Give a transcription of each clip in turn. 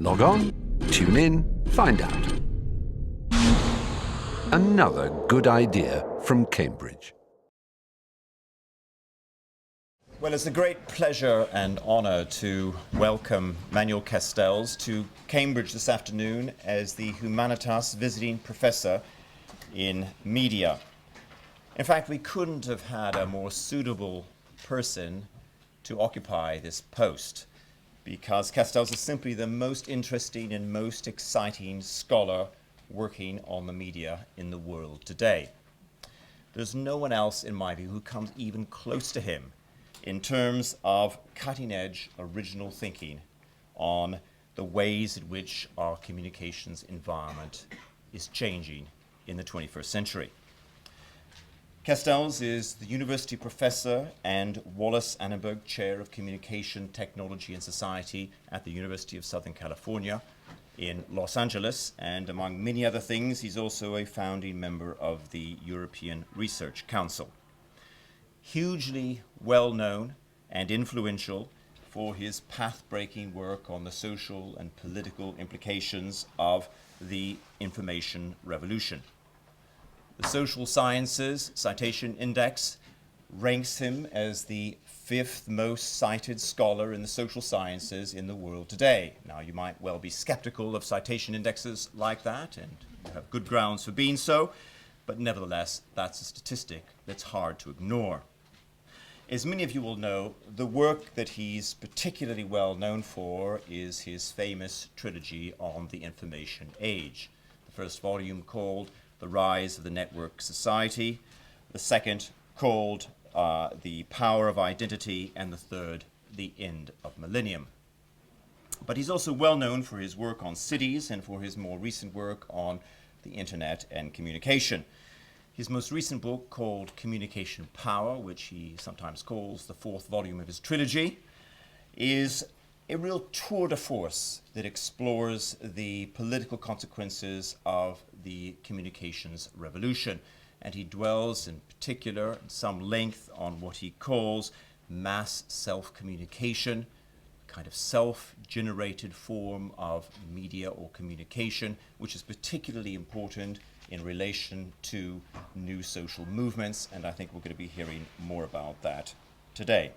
Log on, tune in, find out. Another good idea from Cambridge. Well, it's a great pleasure and honor to welcome Manuel Castells to Cambridge this afternoon as the Humanitas Visiting Professor in Media. In fact, we couldn't have had a more suitable person to occupy this post, because Castells is simply the most interesting and most exciting scholar working on the media in the world today. There's no one else, in my view, who comes even close to him in terms of cutting-edge original thinking on the ways in which our communications environment is changing in the 21st century. Castells is the University Professor and Wallace Annenberg Chair of Communication, Technology and Society at the University of Southern California in Los Angeles, and among many other things, he's also a founding member of the European Research Council. Hugely well-known and influential for his path-breaking work on the social and political implications of the information revolution. The Social Sciences Citation Index ranks him as the 5th most cited scholar in the social sciences in the world today. Now, you might well be skeptical of citation indexes like that, and you have good grounds for being so, but nevertheless, that's a statistic that's hard to ignore. As many of you will know, the work that he's particularly well known for is his famous trilogy on the information age. The first volume called The Rise of the Network Society, the second called The Power of Identity, and the third, The End of Millennium. But he's also well known for his work on cities and for his more recent work on the internet and communication. His most recent book, called Communication Power, which he sometimes calls the 4th volume of his trilogy, is a real tour de force that explores the political consequences of the communications revolution. And he dwells in particular at some length on what he calls mass self-communication, kind of self-generated form of media or communication, which is particularly important in relation to new social movements, and I think we're going to be hearing more about that today.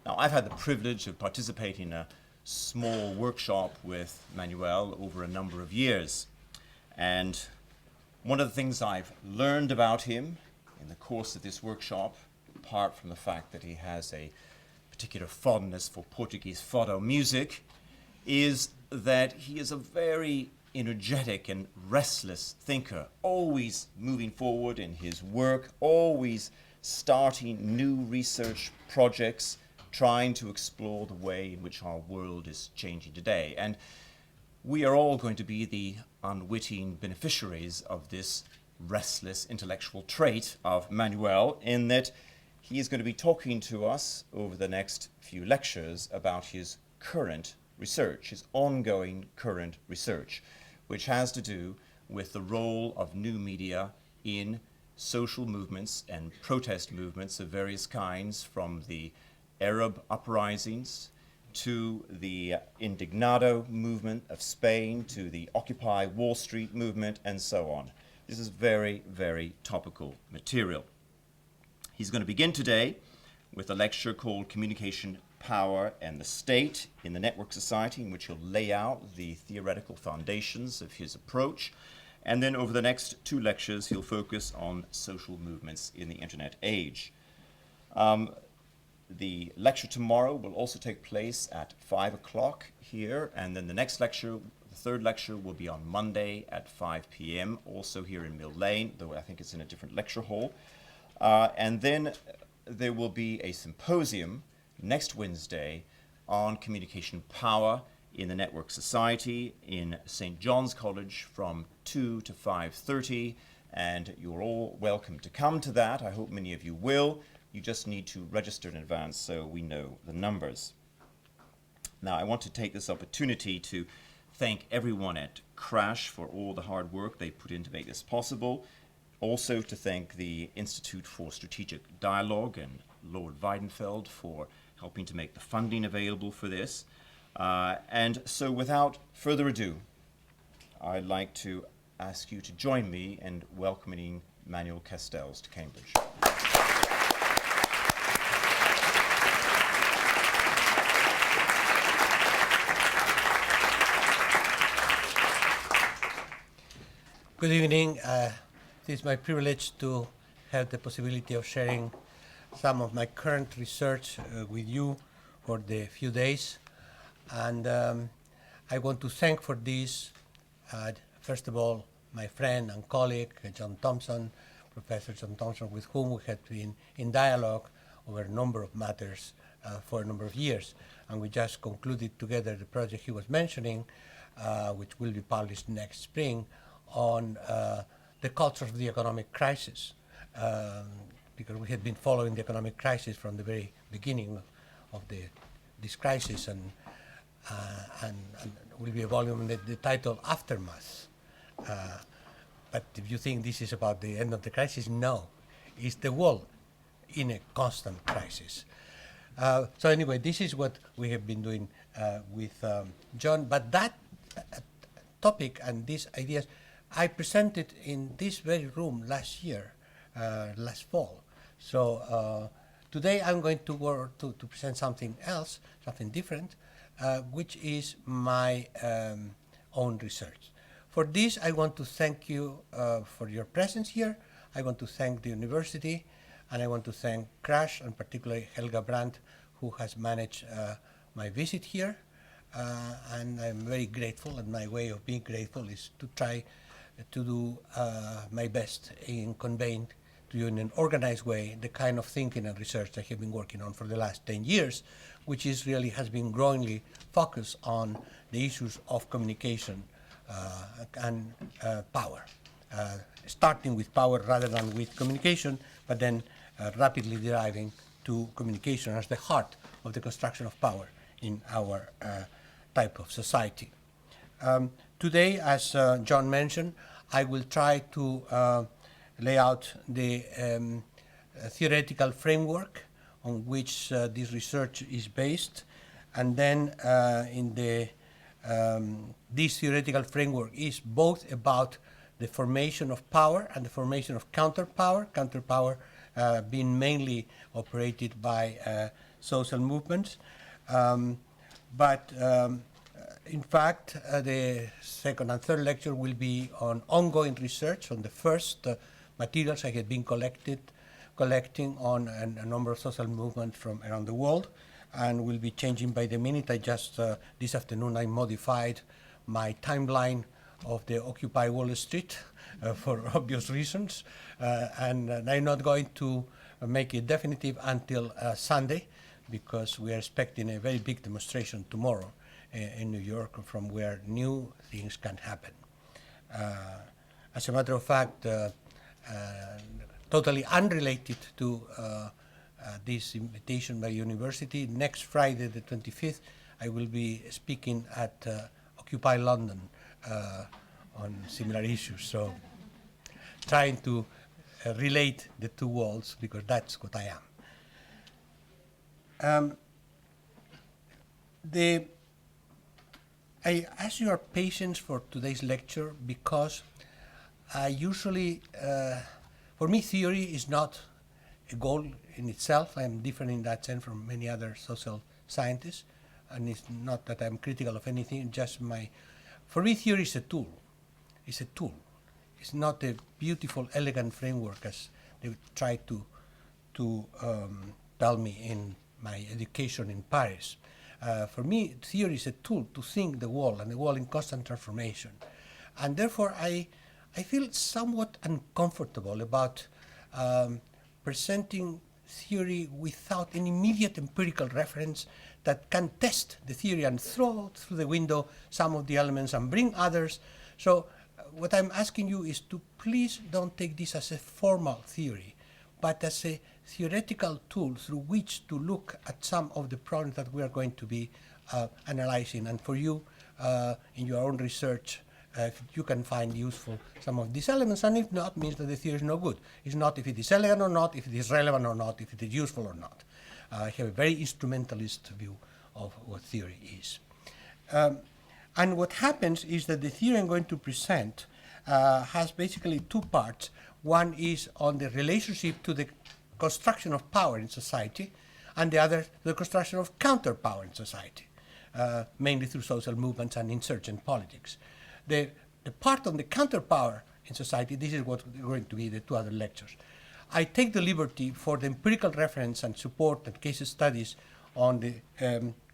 Now, I've had the privilege of participating in a small workshop with Manuel over a number of years, and one of the things I've learned about him in the course of this workshop, apart from the fact that he has a particular fondness for Portuguese fado music, is that he is a very energetic and restless thinker, always moving forward in his work, always starting new research projects, trying to explore the way in which our world is changing today. And we are all going to be the unwitting beneficiaries of this restless intellectual trait of Manuel, in that he is going to be talking to us over the next few lectures about his current research, his ongoing current research, which has to do with the role of new media in social movements and protest movements of various kinds, from the Arab uprisings to the Indignado movement of Spain to the Occupy Wall Street movement, and so on. This is very, very topical material. He's going to begin today with a lecture called Communication Power and the State in the Network Society, in which he'll lay out the theoretical foundations of his approach. And then over the next 2 lectures, he'll focus on social movements in the internet age. The lecture tomorrow will also take place at 5 o'clock here, and then the next lecture, the 3rd lecture, will be on Monday at 5 p.m., also here in Mill Lane, though I think it's in a different lecture hall. And then there will be a symposium next Wednesday on communication power in the Network Society in St. John's College from 2 to 5:30, and you're all welcome to come to that. I hope many of you will. You just need to register in advance so we know the numbers. Now, I want to take this opportunity to thank everyone at CRASSH for all the hard work they put in to make this possible. Also to thank the Institute for Strategic Dialogue and Lord Weidenfeld for helping to make the funding available for this. And so without further ado, I'd like to ask you to join me in welcoming Manuel Castells to Cambridge. Good evening. It is my privilege to have the possibility of sharing some of my current research with you for the few days. And I want to thank for this, first of all, my friend and colleague, John Thompson, Professor John Thompson, with whom we had been in dialogue over a number of matters for a number of years. And we just concluded together the project he was mentioning, which will be published next spring, on the culture of the economic crisis, because we had been following the economic crisis from the very beginning of this crisis, and will be a volume with the title Aftermath. But if you think this is about the end of the crisis, no, it's the world in a constant crisis. So anyway, this is what we have been doing with John, but that topic and these ideas I presented in this very room last year, last fall. So today I'm going to present something else, something different, which is my own research. For this, I want to thank you for your presence here. I want to thank the university, and I want to thank CRASSH, and particularly Helga Brandt, who has managed my visit here. And I'm very grateful, and my way of being grateful is to try to do my best in conveying to you in an organized way the kind of thinking and research I have been working on for the last 10 years, which is really has been growingly focused on the issues of communication and power, starting with power rather than with communication, but then rapidly deriving to communication as the heart of the construction of power in our type of society. Today, as John mentioned, I will try to lay out the theoretical framework on which this research is based, and then this theoretical framework is both about the formation of power and the formation of counterpower being mainly operated by social movements, in fact, the second and third lecture will be on ongoing research on the first materials I had been collecting on a number of social movements from around the world, and will be changing by the minute. I just, this afternoon, I modified my timeline of the Occupy Wall Street for obvious reasons, and I'm not going to make it definitive until Sunday, because we are expecting a very big demonstration tomorrow in New York, from where new things can happen. As a matter of fact, totally unrelated to this invitation by university, next Friday the 25th, I will be speaking at Occupy London on similar issues. So trying to relate the two worlds, because that's what I am. I ask your patience for today's lecture because I usually, for me, theory is not a goal in itself. I'm different in that sense from many other social scientists, and it's not that I'm critical of anything, just for me, theory is a tool. It's a tool. It's not a beautiful, elegant framework as they try to tell me in my education in Paris. For me, theory is a tool to think the world, and the world in constant transformation. And therefore, I feel somewhat uncomfortable about presenting theory without an immediate empirical reference that can test the theory and throw through the window some of the elements and bring others. So what I'm asking you is to please don't take this as a formal theory, but as a theoretical tool through which to look at some of the problems that we are going to be analyzing. And for you, in your own research, if you can find useful some of these elements, and if not, means that the theory is no good. It's not if it is elegant or not, if it is relevant or not, if it is useful or not. I have a very instrumentalist view of what theory is. And what happens is that the theory I'm going to present has basically two parts. One is on the relationship to the construction of power in society, and the other, the construction of counterpower in society, mainly through social movements and insurgent politics. The part on the counterpower in society, this is what are going to be the two other lectures. I take the liberty for the empirical reference and support and case studies on the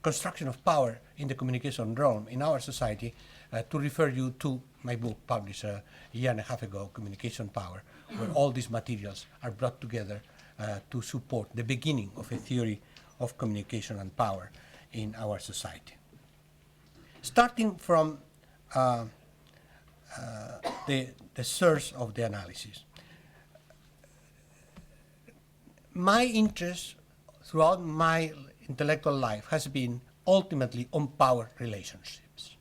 construction of power in the communication realm in our society to refer you to my book published a year and a half ago, Communication Power, where all these materials are brought together to support the beginning of a theory of communication and power in our society. Starting from the source of the analysis. My interest throughout my intellectual life has been ultimately on power relationships.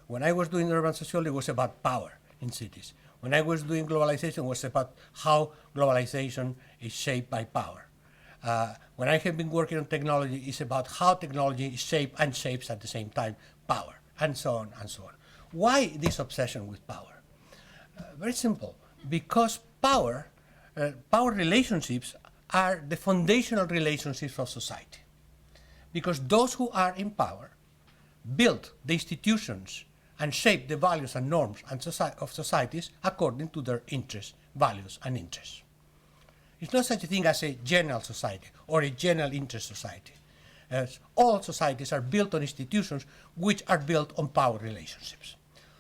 When I was doing urban sociology, it was about power in cities. When I was doing globalization, it was about how globalization is shaped by power. When I have been working on technology, it's about how technology is shaped and shapes at the same time power, and so on and so on. Why this obsession with power? Very simple. Because power relationships are the foundational relationships of society. Because those who are in power build the institutions and shape the values and norms and of societies according to their interests, values, and interests. It's not such a thing as a general society or a general interest society. As all societies are built on institutions which are built on power relationships.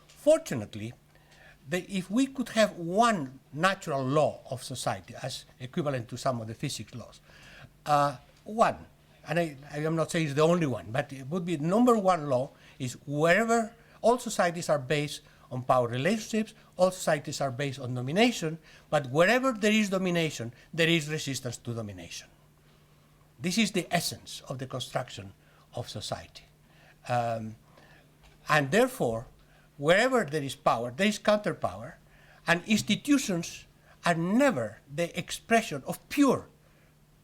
Fortunately, if we could have one natural law of society as equivalent to some of the physics laws, one, and I am not saying it's the only one, but it would be the number one law is wherever all societies are based on power relationships, all societies are based on domination, but wherever there is domination, there is resistance to domination. This is the essence of the construction of society. And therefore, wherever there is power, there is counterpower, and institutions are never the expression of pure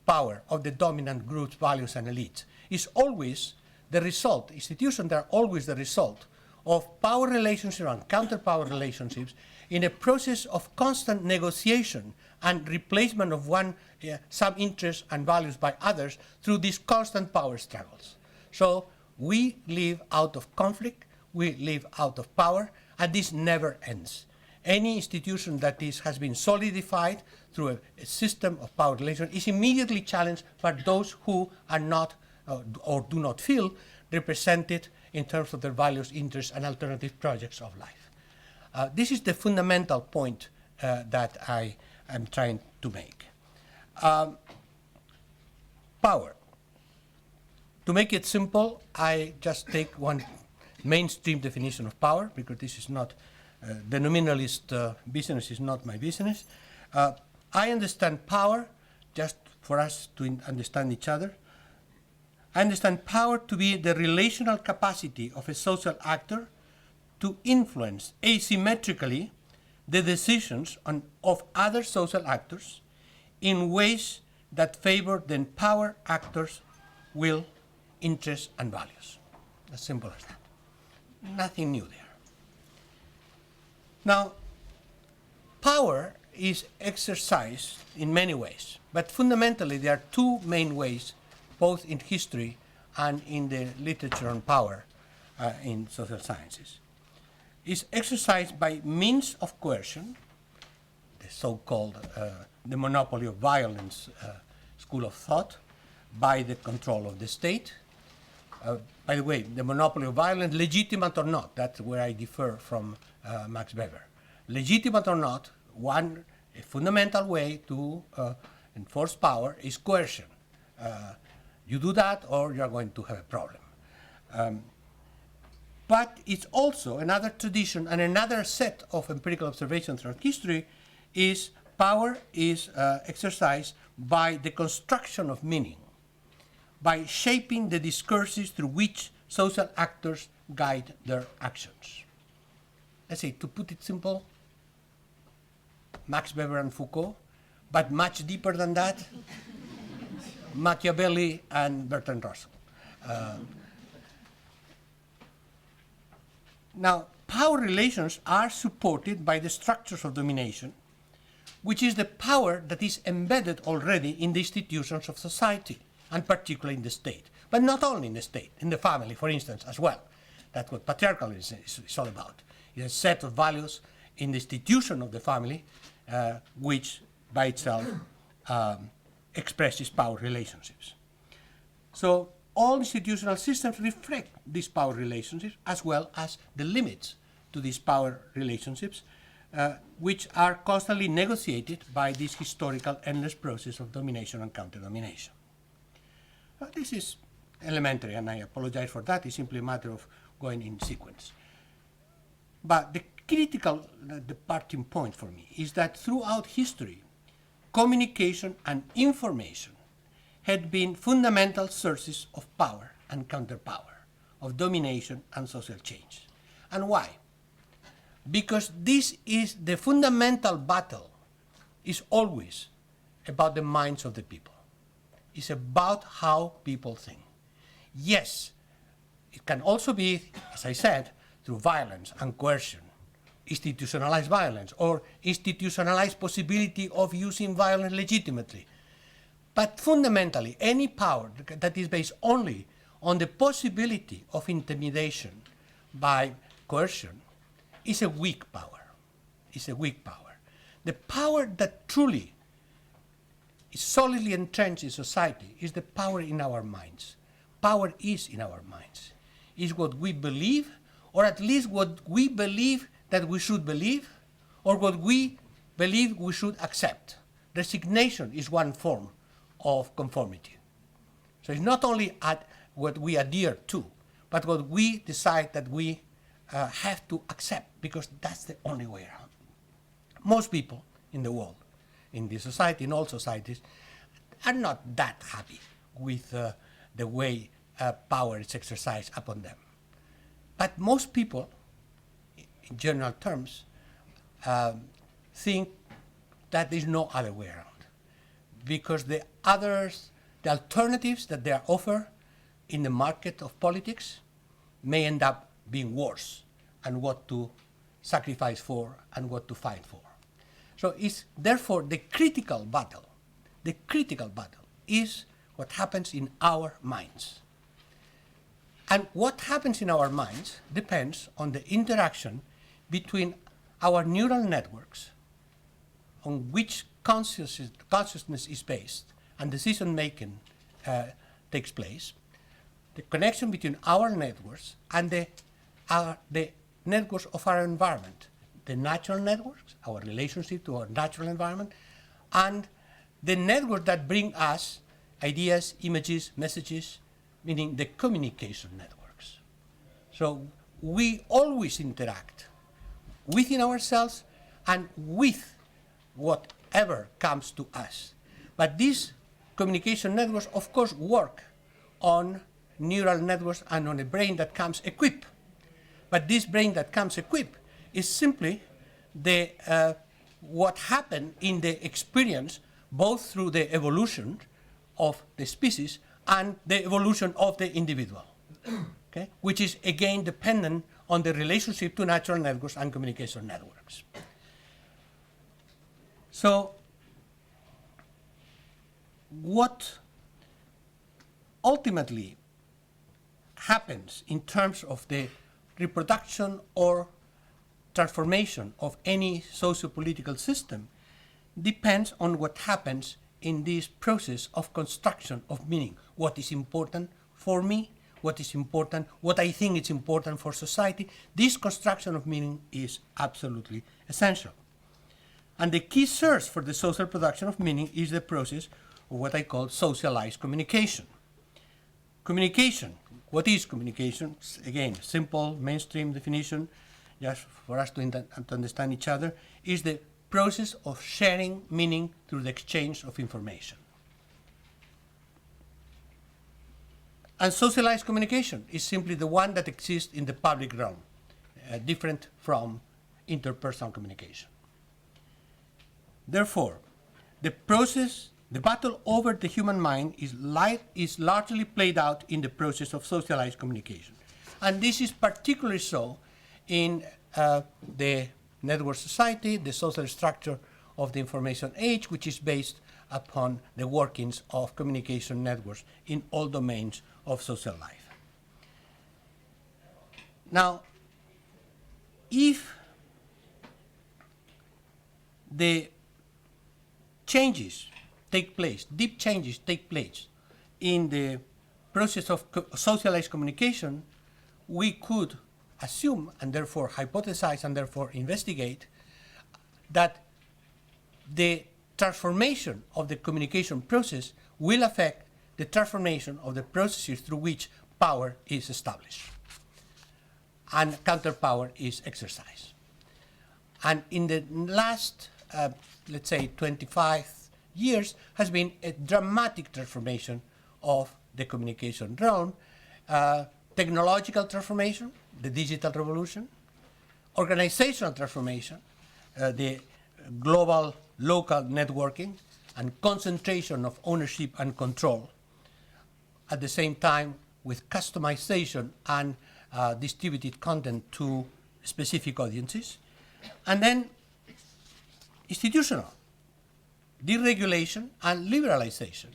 power of the dominant groups, values, and elites. It's always the result, institutions are always the result of power relationships and counterpower relationships in a process of constant negotiation and replacement of some interests and values by others through these constant power struggles. So we live out of conflict, we live out of power, and this never ends. Any institution that has been solidified through a system of power relations is immediately challenged by those who are not or do not feel represented in terms of their values, interests, and alternative projects of life. This is the fundamental point that I am trying to make. Power. To make it simple, I just take one mainstream definition of power, because this is not, the nominalist business is not my business. I understand power, just for us to understand each other, I understand power to be the relational capacity of a social actor to influence asymmetrically the decisions of other social actors in ways that favor the power actors' will, interests, and values. As simple as that. Nothing new there. Now, power is exercised in many ways, but fundamentally there are two main ways, both in history and in the literature on power in social sciences. It's exercised by means of coercion, the so-called the monopoly of violence school of thought, by the control of the state. By the way, the monopoly of violence, legitimate or not, that's where I differ from Max Weber. Legitimate or not, a fundamental way to enforce power is coercion. You do that or you're going to have a problem. But it's also another tradition and another set of empirical observations throughout history is power is exercised by the construction of meaning, by shaping the discourses through which social actors guide their actions. Let's say, to put it simple, Max Weber and Foucault, but much deeper than that, Machiavelli and Bertrand Russell. Now, power relations are supported by the structures of domination, which is the power that is embedded already in the institutions of society, and particularly in the state. But not only in the state, in the family, for instance, as well. That's what patriarchalism is all about. It's a set of values in the institution of the family, which by itself expresses power relationships. So all institutional systems reflect these power relationships as well as the limits to these power relationships, which are constantly negotiated by this historical endless process of domination and counter-domination. This is elementary, and I apologize for that. It's simply a matter of going in sequence. But the critical departing point for me is that throughout history, communication and information had been fundamental sources of power and counterpower, of domination and social change. And why? Because this is the fundamental battle is always about the minds of the people. It's about how people think. Yes, it can also be, as I said, through violence and coercion, institutionalized violence, or institutionalized possibility of using violence legitimately. But fundamentally, any power that is based only on the possibility of intimidation by coercion is a weak power. It's a weak power. The power that truly is solidly entrenched in society is the power in our minds. Power is in our minds. Is what we believe, or at least what we believe that we should believe, or what we believe we should accept. Resignation is one form of conformity. So it's not only at what we adhere to, but what we decide that we have to accept, because that's the only way around. Most people in the world, in this society, in all societies, are not that happy with the way power is exercised upon them. But most people, in general terms, think that there's no other way around, because the alternatives that they are offered in the market of politics may end up being worse, and what to sacrifice for and what to fight for. So it's therefore the critical battle is what happens in our minds. And what happens in our minds depends on the interaction between our neural networks, on which consciousness is based and decision-making takes place, the connection between our networks and the networks of our environment, the natural networks, our relationship to our natural environment, and the networks that bring us ideas, images, messages, meaning the communication networks. So we always interact within ourselves and with whatever comes to us. But these communication networks, of course, work on neural networks and on a brain that comes equipped. But this brain that comes equipped is simply what happened in the experience, both through the evolution of the species and the evolution of the individual, okay? Which is again dependent on the relationship to natural networks and communication networks. So what ultimately happens in terms of the reproduction or transformation of any socio-political system depends on what happens in this process of construction of meaning. What is important for me, what is important, what I think is important for society. This construction of meaning is absolutely essential. And the key source for the social production of meaning is the process of what I call socialized communication. Communication, what is communication? Again, simple, mainstream definition, just for us to understand each other, is the process of sharing meaning through the exchange of information. And socialized communication is simply the one that exists in the public realm, different from interpersonal communication. Therefore, the battle over the human mind is largely played out in the process of socialized communication. And this is particularly so in the network society, the social structure of the information age, which is based upon the workings of communication networks in all domains of social life. Now, if the changes take place, deep changes take place in the process of socialized communication, we could assume and therefore hypothesize and therefore investigate that the transformation of the communication process will affect the transformation of the processes through which power is established and counterpower is exercised. And in the last, let's say, 25 years has been a dramatic transformation of the communication realm, technological transformation, the digital revolution, organizational transformation, the global local networking, and concentration of ownership and control, at the same time with customization and distributed content to specific audiences, and then institutional, deregulation and liberalization.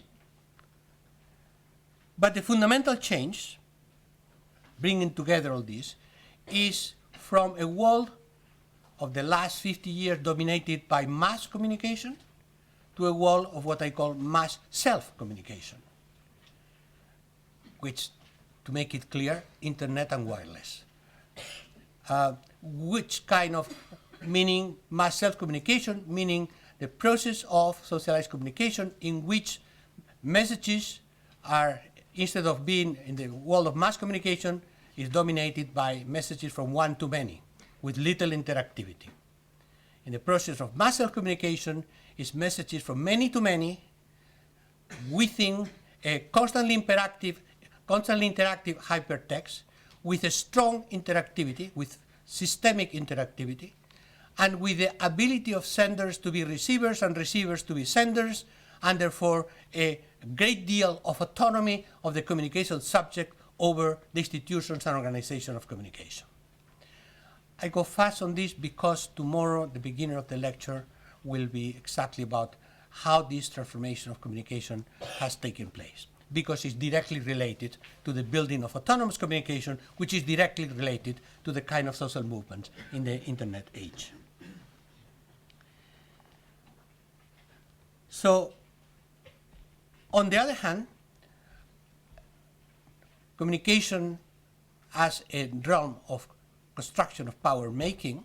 But the fundamental change, bringing together all this, is from a world of the last 50 years dominated by mass communication to a world of what I call mass self-communication, which, to make it clear, internet and wireless. Which kind of meaning mass self-communication, meaning the process of socialized communication in which messages are, instead of being in the world of mass communication, is dominated by messages from one to many, with little interactivity. In the process of mass self-communication, is messages from many to many within a constantly interactive hypertext with a strong interactivity, with systemic interactivity, and with the ability of senders to be receivers and receivers to be senders, and therefore a great deal of autonomy of the communication subject over the institutions and organization of communication. I go fast on this because tomorrow, the beginning of the lecture, will be exactly about how this transformation of communication has taken place, because it's directly related to the building of autonomous communication, which is directly related to the kind of social movement in the internet age. So, on the other hand, communication as a realm of construction of power making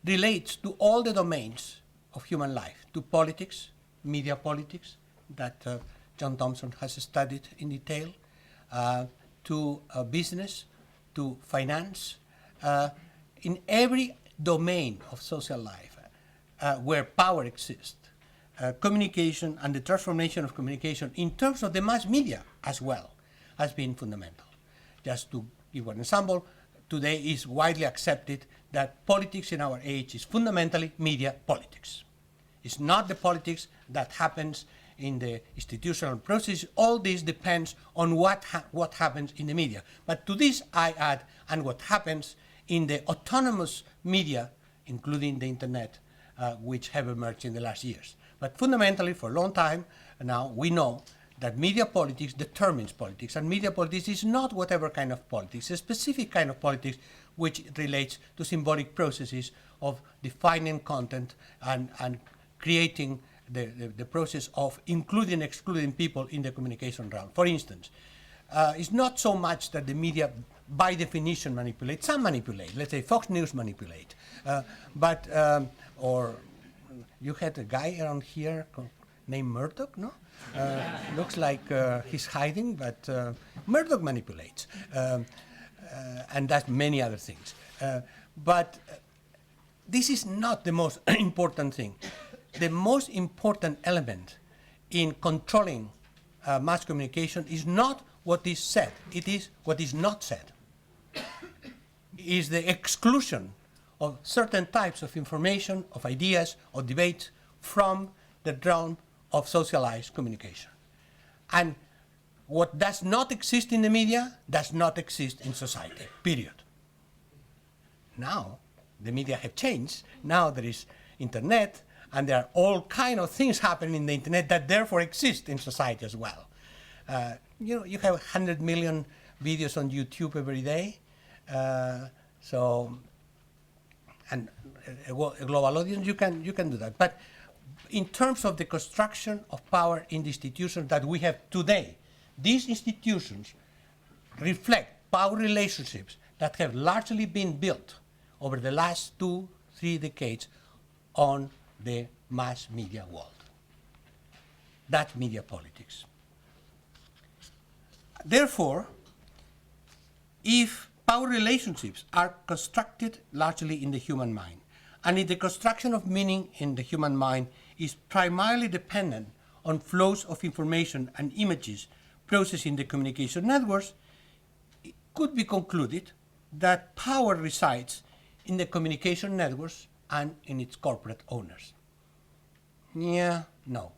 relates to all the domains of human life, to politics, media politics, that John Thompson has studied in detail, to business, to finance, in every domain of social life where power exists. Communication and the transformation of communication in terms of the mass media as well has been fundamental. Just to give one example, today is widely accepted that politics in our age is fundamentally media politics. It's not the politics that happens in the institutional process. All this depends on what happens in the media. But to this I add, and what happens in the autonomous media, including the internet, which have emerged in the last years. But fundamentally, for a long time now, we know that media politics determines politics, and media politics is not whatever kind of politics, a specific kind of politics which relates to symbolic processes of defining content and creating the process of including and excluding people in the communication realm. For instance, it's not so much that the media by definition manipulate. Some manipulate. Let's say Fox News manipulate. Or you had a guy around here named Murdoch, no? Looks like he's hiding, but Murdoch manipulates. And that's many other things. But this is not the most important thing. The most important element in controlling mass communication is not what is said, it is what is not said. It is the exclusion of certain types of information, of ideas, of debates from the realm of socialized communication. And what does not exist in the media does not exist in society, period. Now, the media have changed. Now there is internet, and there are all kind of things happening in the internet that therefore exist in society as well. You have 100 million videos on YouTube every day. And a global audience, you can do that. But in terms of the construction of power in the institutions that we have today, these institutions reflect power relationships that have largely been built over the last 2-3 decades on the mass media world. That's media politics. Therefore, if power relationships are constructed largely in the human mind, and if the construction of meaning in the human mind is primarily dependent on flows of information and images processed in the communication networks, it could be concluded that power resides in the communication networks and in its corporate owners. Yeah, no,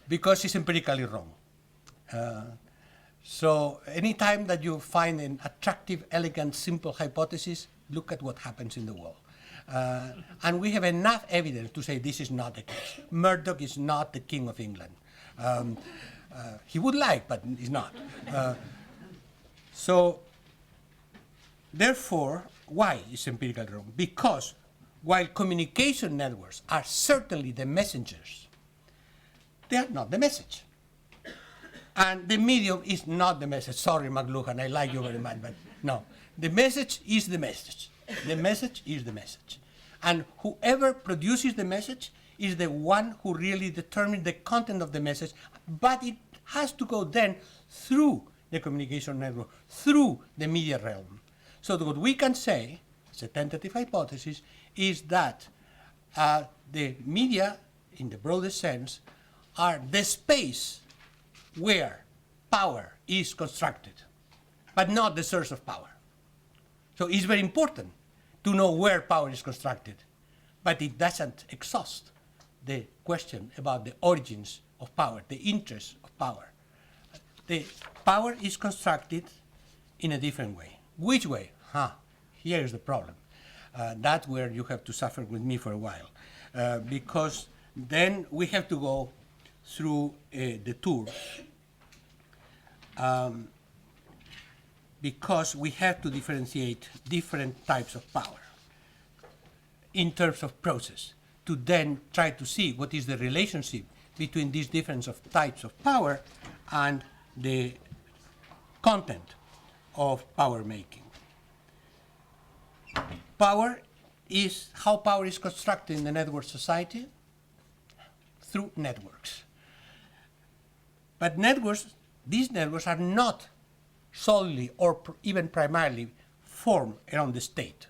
because it's empirically wrong. So anytime that you find an attractive, elegant, simple hypothesis, look at what happens in the world. And we have enough evidence to say this is not the case. Murdoch is not the King of England. He would like, but he's not. So therefore, why is empirically wrong? Because while communication networks are certainly the messengers, they are not the message. And the medium is not the message. Sorry, McLuhan, I like you very much, but no. The message is the message. The message is the message. And whoever produces the message is the one who really determines the content of the message, but it has to go then through the communication network, through the media realm. So what we can say, as a tentative hypothesis, is that the media, in the broadest sense, are the space where power is constructed, but not the source of power. So it's very important to know where power is constructed, but it doesn't exhaust the question about the origins of power, the interests of power. The power is constructed in a different way. Which way? Here is the problem. That's where you have to suffer with me for a while, because then we have to go through the tour, because we have to differentiate different types of power in terms of process, to then try to see what is the relationship between these different types of power and the content of power making. Power is how power is constructed in the network society through networks. But these networks are not solely or even primarily formed around the state.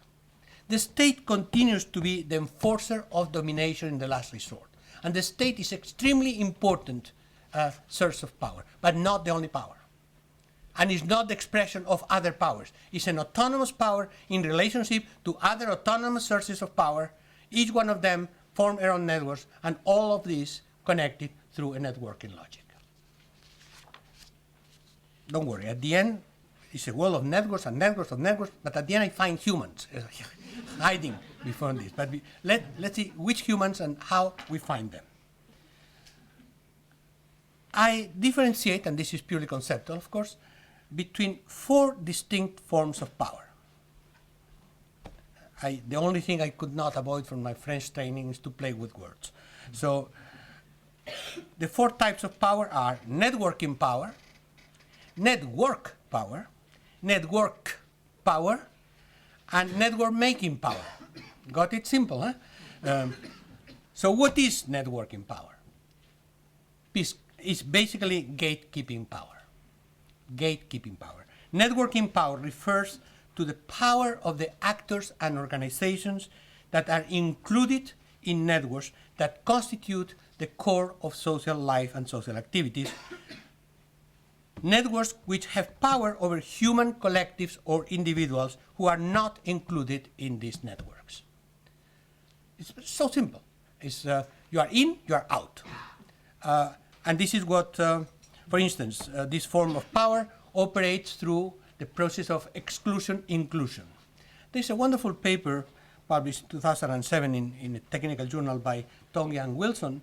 The state continues to be the enforcer of domination in the last resort. And the state is extremely important source of power, but not the only power. And it's not the expression of other powers. It's an autonomous power in relationship to other autonomous sources of power, each one of them formed around networks, and all of these connected through a networking logic. Don't worry, at the end, it's a world of networks and networks of networks, but at the end I find humans hiding before this. But let's see which humans and how we find them. I differentiate, and this is purely conceptual, of course, between 4 distinct forms of power. The only thing I could not avoid from my French training is to play with words. So the 4 types of power are networking power, network power, and network making power. Got it? Simple, huh? So what is networking power? It's basically gatekeeping power. Gatekeeping power. Networking power refers to the power of the actors and organizations that are included in networks that constitute the core of social life and social activities. Networks which have power over human collectives or individuals who are not included in these networks. It's so simple. It's you are in, you are out. And this is what For instance, this form of power operates through the process of exclusion-inclusion. There's a wonderful paper published in 2007 in a technical journal by Tongia and Wilson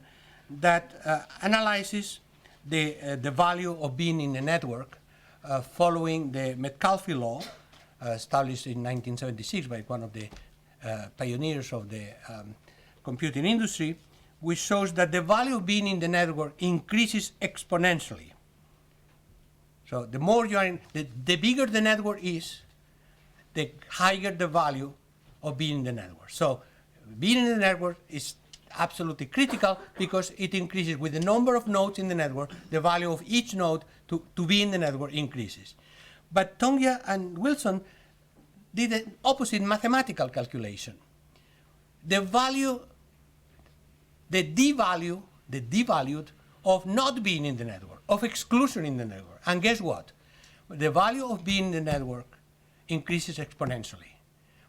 that analyzes the value of being in a network following the Metcalfe law established in 1976 by one of the pioneers of the computing industry, which shows that the value of being in the network increases exponentially. So the more you are in, the bigger the network is, the higher the value of being in the network. So being in the network is absolutely critical because it increases with the number of nodes in the network, the value of each node to be in the network increases. But Tongia and Wilson did an opposite mathematical calculation. The value, the devalued of not being in the network, of exclusion in the network. And guess what? The value of being in the network increases exponentially.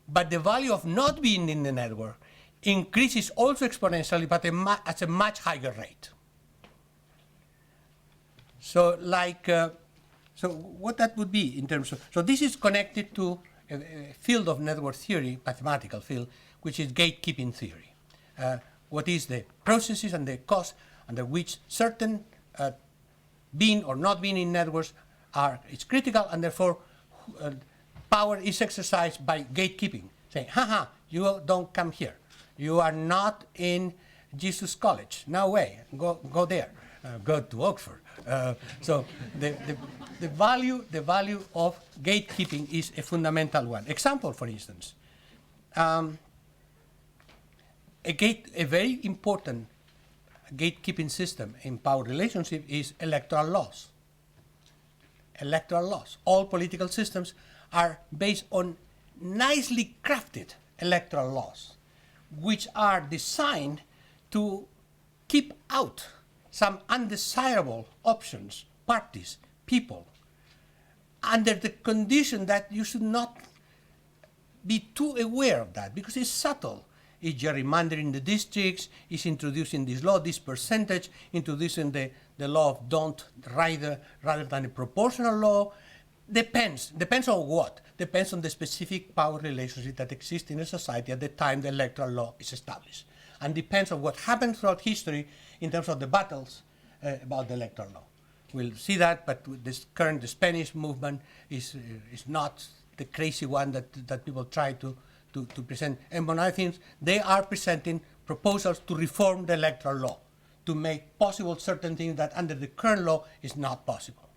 But the value of not being in the network increases also exponentially, but at a much higher rate. So so what that would be in terms of, so this is connected to a field of network theory, mathematical field, which is gatekeeping theory. What is the processes and the cost under which certain being or not being in networks is critical, and therefore power is exercised by gatekeeping, saying, haha, you don't come here. You are not in Jesus College. No way. Go there. Go to Oxford. So the value of gatekeeping is a fundamental one. Example, for instance, a very important gatekeeping system in power relationship is electoral laws. Electoral laws. All political systems are based on nicely crafted electoral laws, which are designed to keep out some undesirable options, parties, people, under the condition that you should not be too aware of that, because it's subtle. It's gerrymandering the districts, it's introducing this law, this percentage, introducing the law of don't rather than a proportional law. Depends on what? Depends on the specific power relationship that exists in a society at the time the electoral law is established. And depends on what happened throughout history in terms of the battles about the electoral law. We'll see that, but this current, the Spanish movement is not the crazy one that people try to present. And among other things, they are presenting proposals to reform the electoral law, to make possible certain things that under the current law is not possible.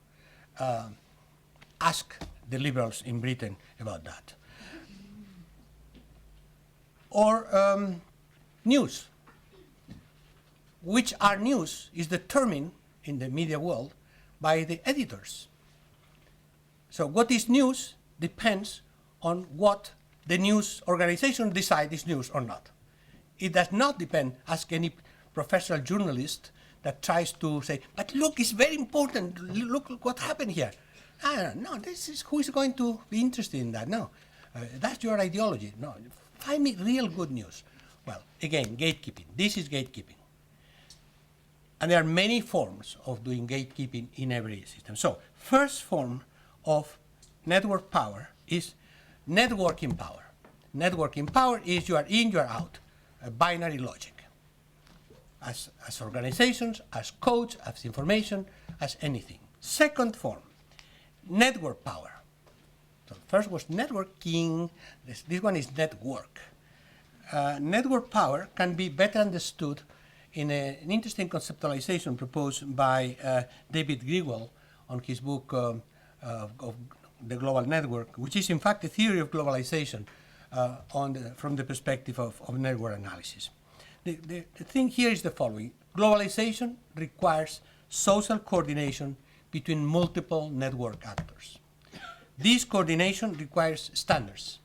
Ask the liberals in Britain about that. Or news. Which are news is determined in the media world by the editors. So what is news depends on what the news organization decides is news or not. It does not depend, ask any professional journalist that tries to say, but look, it's very important, look what happened here. No, this is who is going to be interested in that. No, that's your ideology. No, find me real good news. Well, again, gatekeeping. This is gatekeeping. And there are many forms of doing gatekeeping in every system. So, first form of network power is networking power. Networking power is you are in, you are out, a binary logic. As organizations, as codes, as information, as anything. Second form, network power. So first was networking, this one is network. Network power can be better understood in an interesting conceptualization proposed by David Grewal on his book of The Global Network, which is in fact a theory of globalization from the perspective of network analysis. The thing here is the following. Globalization requires social coordination between multiple network actors. This coordination requires standards,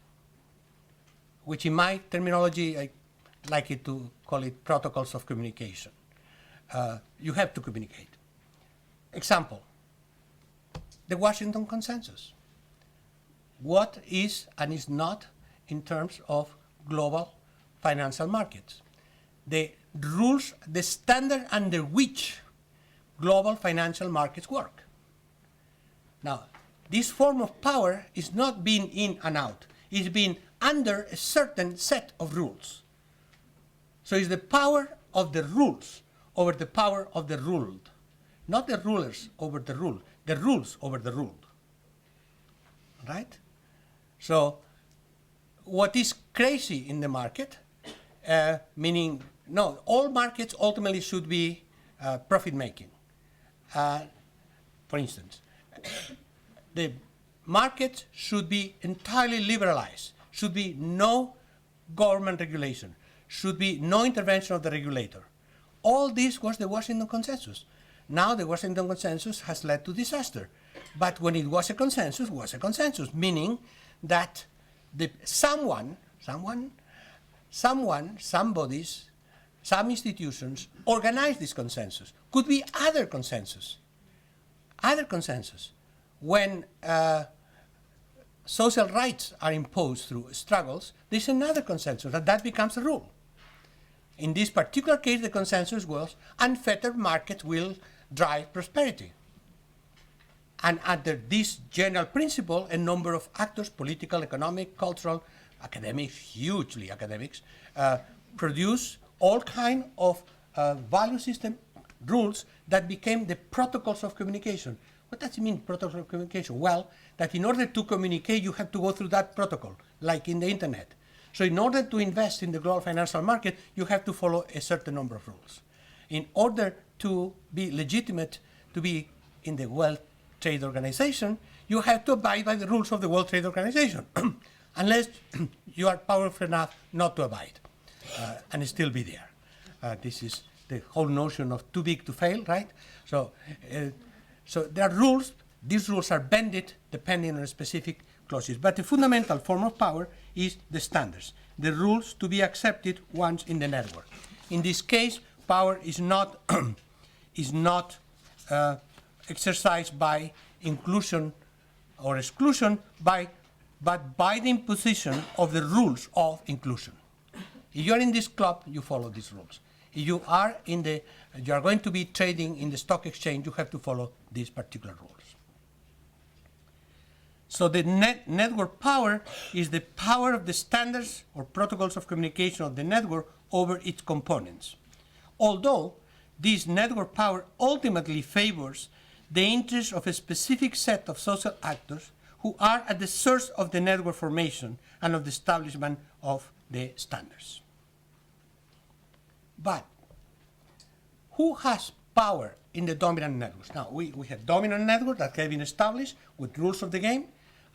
which in my terminology, I like it to call it protocols of communication. You have to communicate. Example, the Washington Consensus. What is and is not in terms of global financial markets. The rules, the standard under which global financial markets work. Now, this form of power is not being in and out. It's being under a certain set of rules. So it's the power of the rules over the power of the ruled. Not the rulers over the ruled, the rules over the ruled. Right? So what is crazy in the market, meaning, no, all markets ultimately should be profit-making. For instance, the markets should be entirely liberalized, should be no government regulation, should be no intervention of the regulator. All this was the Washington Consensus. Now the Washington Consensus has led to disaster. But when it was a consensus, meaning that some bodies, some institutions organize this consensus. Could be other consensus. When social rights are imposed through struggles, there's another consensus, and that becomes a rule. In this particular case, the consensus was unfettered markets will drive prosperity. And under this general principle, a number of actors, political, economic, cultural, academics, hugely academics, produce all kind of value system rules that became the protocols of communication. What does it mean, protocol of communication? Well, that in order to communicate, you have to go through that protocol, like in the internet. So in order to invest in the global financial market, you have to follow a certain number of rules. In order to be legitimate, to be in the World Trade Organization, you have to abide by the rules of the World Trade Organization, unless you are powerful enough not to abide, and still be there. This is the whole notion of too big to fail, right? So there are rules. These rules are bended depending on specific clauses. But the fundamental form of power is the standards, the rules to be accepted once in the network. In this case, power is not exercised by inclusion or exclusion, but by the imposition of the rules of inclusion. If you are in this club, you follow these rules. If you are going to be trading in the stock exchange, you have to follow these particular rules. So the network power is the power of the standards or protocols of communication of the network over its components. Although this network power ultimately favors the interests of a specific set of social actors who are at the source of the network formation and of the establishment of the standards. But who has power in the dominant networks? Now, we have dominant networks that have been established with rules of the game,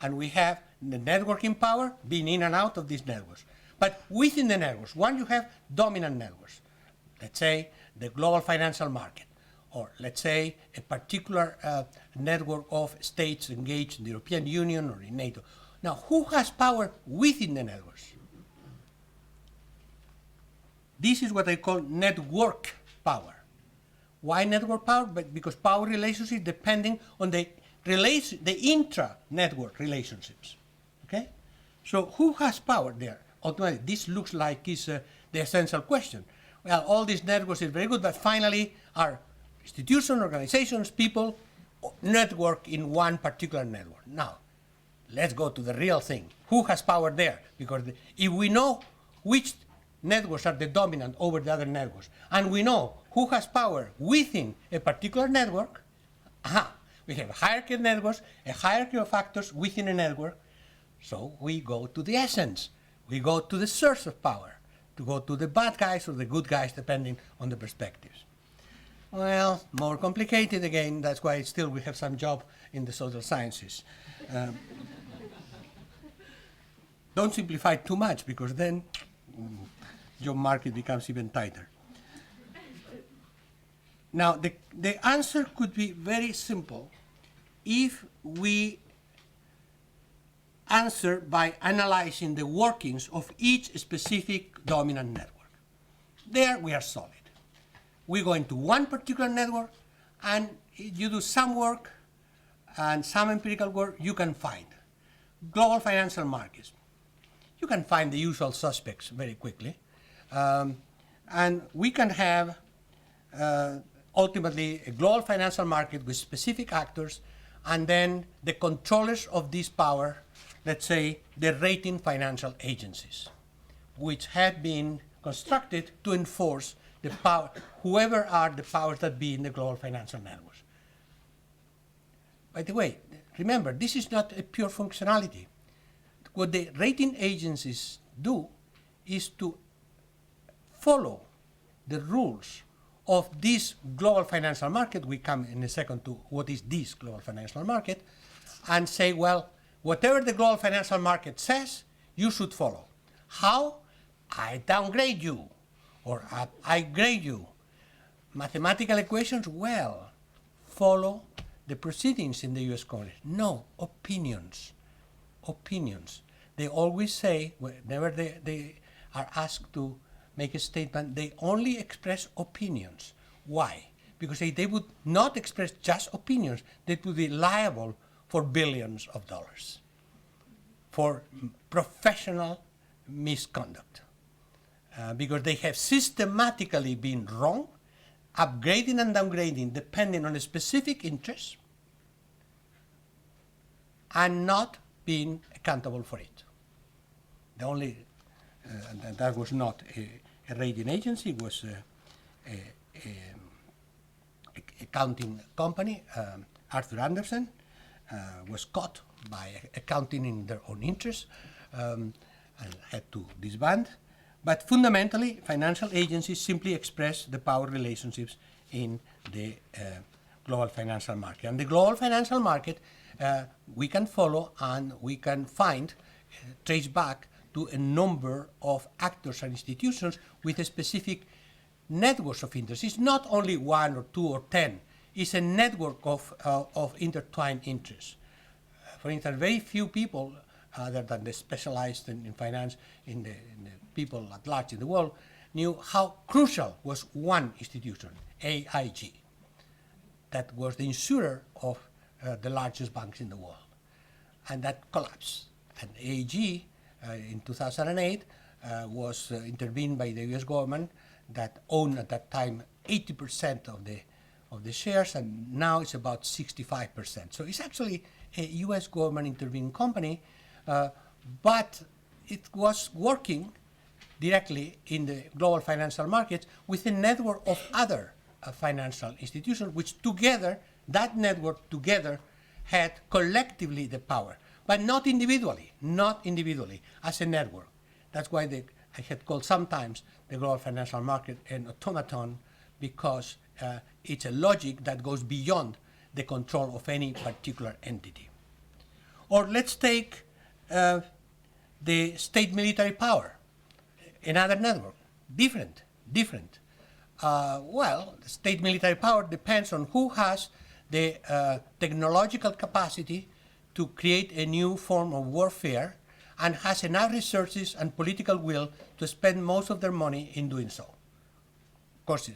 and we have the networking power being in and out of these networks. But within the networks, once you have dominant networks, let's say the global financial market, or let's say a particular network of states engaged in the European Union or in NATO. Now, who has power within the networks? This is what I call network power. Why network power? Because power relationships depending on the intra-network relationships. Okay? So who has power there? Ultimately, this looks like is the essential question. Well, all these networks is very good, but finally our institutions, organizations, people network in one particular network. Now, let's go to the real thing. Who has power there? Because if we know which networks are the dominant over the other networks, and we know who has power within a particular network, we have a hierarchy of networks, a hierarchy of actors within a network, so we go to the essence. We go to the source of power, to go to the bad guys or the good guys, depending on the perspectives. Well, more complicated again, that's why still we have some job in the social sciences. Don't simplify too much, because then job market becomes even tighter. Now, the answer could be very simple if we answer by analyzing the workings of each specific dominant network. There we are solid. We go into one particular network, and you do some work and some empirical work, you can find global financial markets. You can find the usual suspects very quickly. And we can have ultimately a global financial market with specific actors, and then the controllers of this power, let's say the rating financial agencies, which have been constructed to enforce the power, whoever are the powers that be in the global financial networks. By the way, remember, this is not a pure functionality. What the rating agencies do is to follow the rules of this global financial market. We come in a second to what is this global financial market, and say, well, whatever the global financial market says, you should follow. How? I downgrade you, or I grade you. Mathematical equations? Well, follow the proceedings in the US Congress. No, opinions. Opinions. They always say, whenever they are asked to make a statement, they only express opinions. Why? Because if they would not express just opinions, they would be liable for billions of dollars for professional misconduct. Because they have systematically been wrong, upgrading and downgrading depending on a specific interest, and not being accountable for it. The only, and that was not a rating agency, it was a accounting company. Arthur Andersen was caught by accounting in their own interest and had to disband. But fundamentally, financial agencies simply express the power relationships in the global financial market. And the global financial market we can follow and we can find, trace back to a number of actors and institutions with a specific networks of interest. It's not only 1 or 2 or 10, it's a network of intertwined interests. For instance, very few people, other than the specialized in finance, in the people at large in the world, knew how crucial was one institution, AIG, that was the insurer of the largest banks in the world. And that collapsed. And AIG, in 2008, was intervened by the US government that owned at that time 80% of the shares, and now it's about 65%. So it's actually a US government intervened company, but it was working directly in the global financial markets with a network of other financial institutions, which together, that network together, had collectively the power, but not individually, as a network. That's why I had called sometimes the global financial market an automaton, because it's a logic that goes beyond the control of any particular entity. Or let's take the state military power, another network, different. Well, the state military power depends on who has the technological capacity to create a new form of warfare and has enough resources and political will to spend most of their money in doing so. Of course,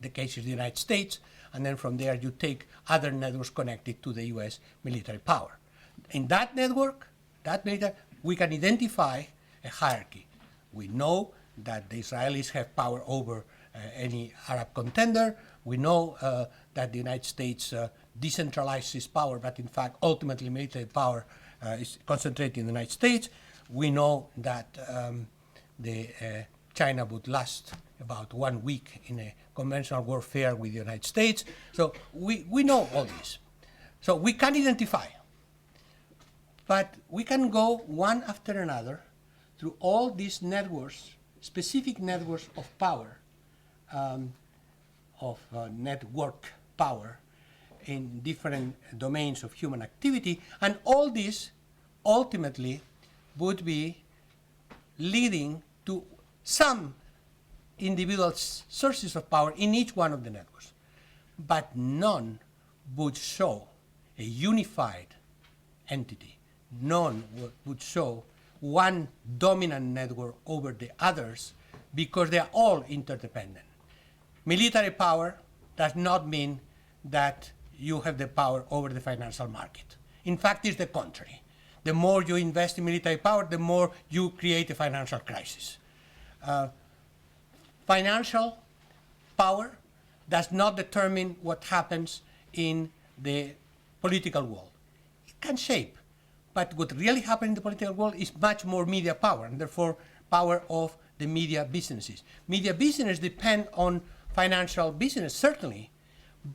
the case is the United States, and then from there you take other networks connected to the US military power. In that network, we can identify a hierarchy. We know that the Israelis have power over any Arab contender. We know that the United States decentralizes power, but in fact, ultimately military power is concentrated in the United States. We know that China would last about 1 week in a conventional warfare with the United States. So we know all this. So we can identify. But we can go one after another through all these networks, specific networks of power, network power in different domains of human activity, and all this ultimately would be leading to some individual sources of power in each one of the networks. But none would show a unified entity. None would show one dominant network over the others, because they are all interdependent. Military power does not mean that you have the power over the financial market. In fact, it's the contrary. The more you invest in military power, the more you create a financial crisis. Financial power does not determine what happens in the political world. It can shape, but what really happens in the political world is much more media power, and therefore power of the media businesses. Media business depend on financial business, certainly,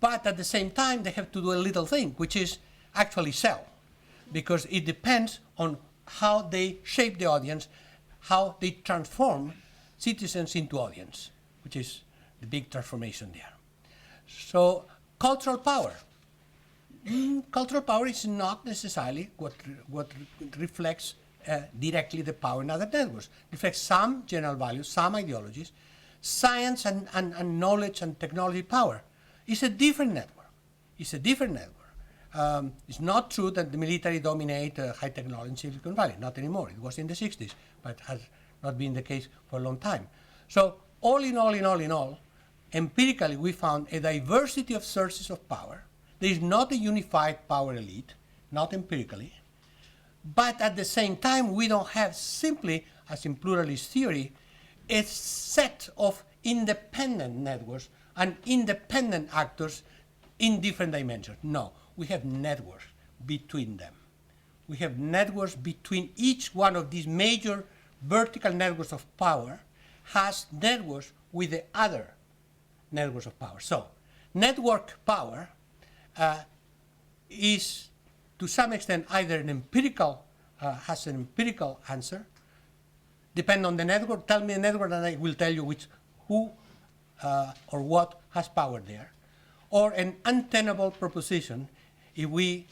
but at the same time they have to do a little thing, which is actually sell, because it depends on how they shape the audience, how they transform citizens into audience, which is the big transformation there. So cultural power. Cultural power is not necessarily what reflects directly the power in other networks. It reflects some general values, some ideologies. Science and knowledge and technology power is a different network. It's a different network. It's not true that the military dominate high technology in Silicon Valley, not anymore. It was in the 60s, but has not been the case for a long time. So all in all, empirically we found a diversity of sources of power. There is not a unified power elite, not empirically, but at the same time we don't have simply, as in pluralist theory, a set of independent networks and independent actors in different dimensions. No, we have networks between them. We have networks between each one of these major vertical networks of power has networks with the other networks of power. So network power is to some extent either an empirical, has an empirical answer, depend on the network, tell me a network and I will tell you who or what has power there, or an untenable proposition if we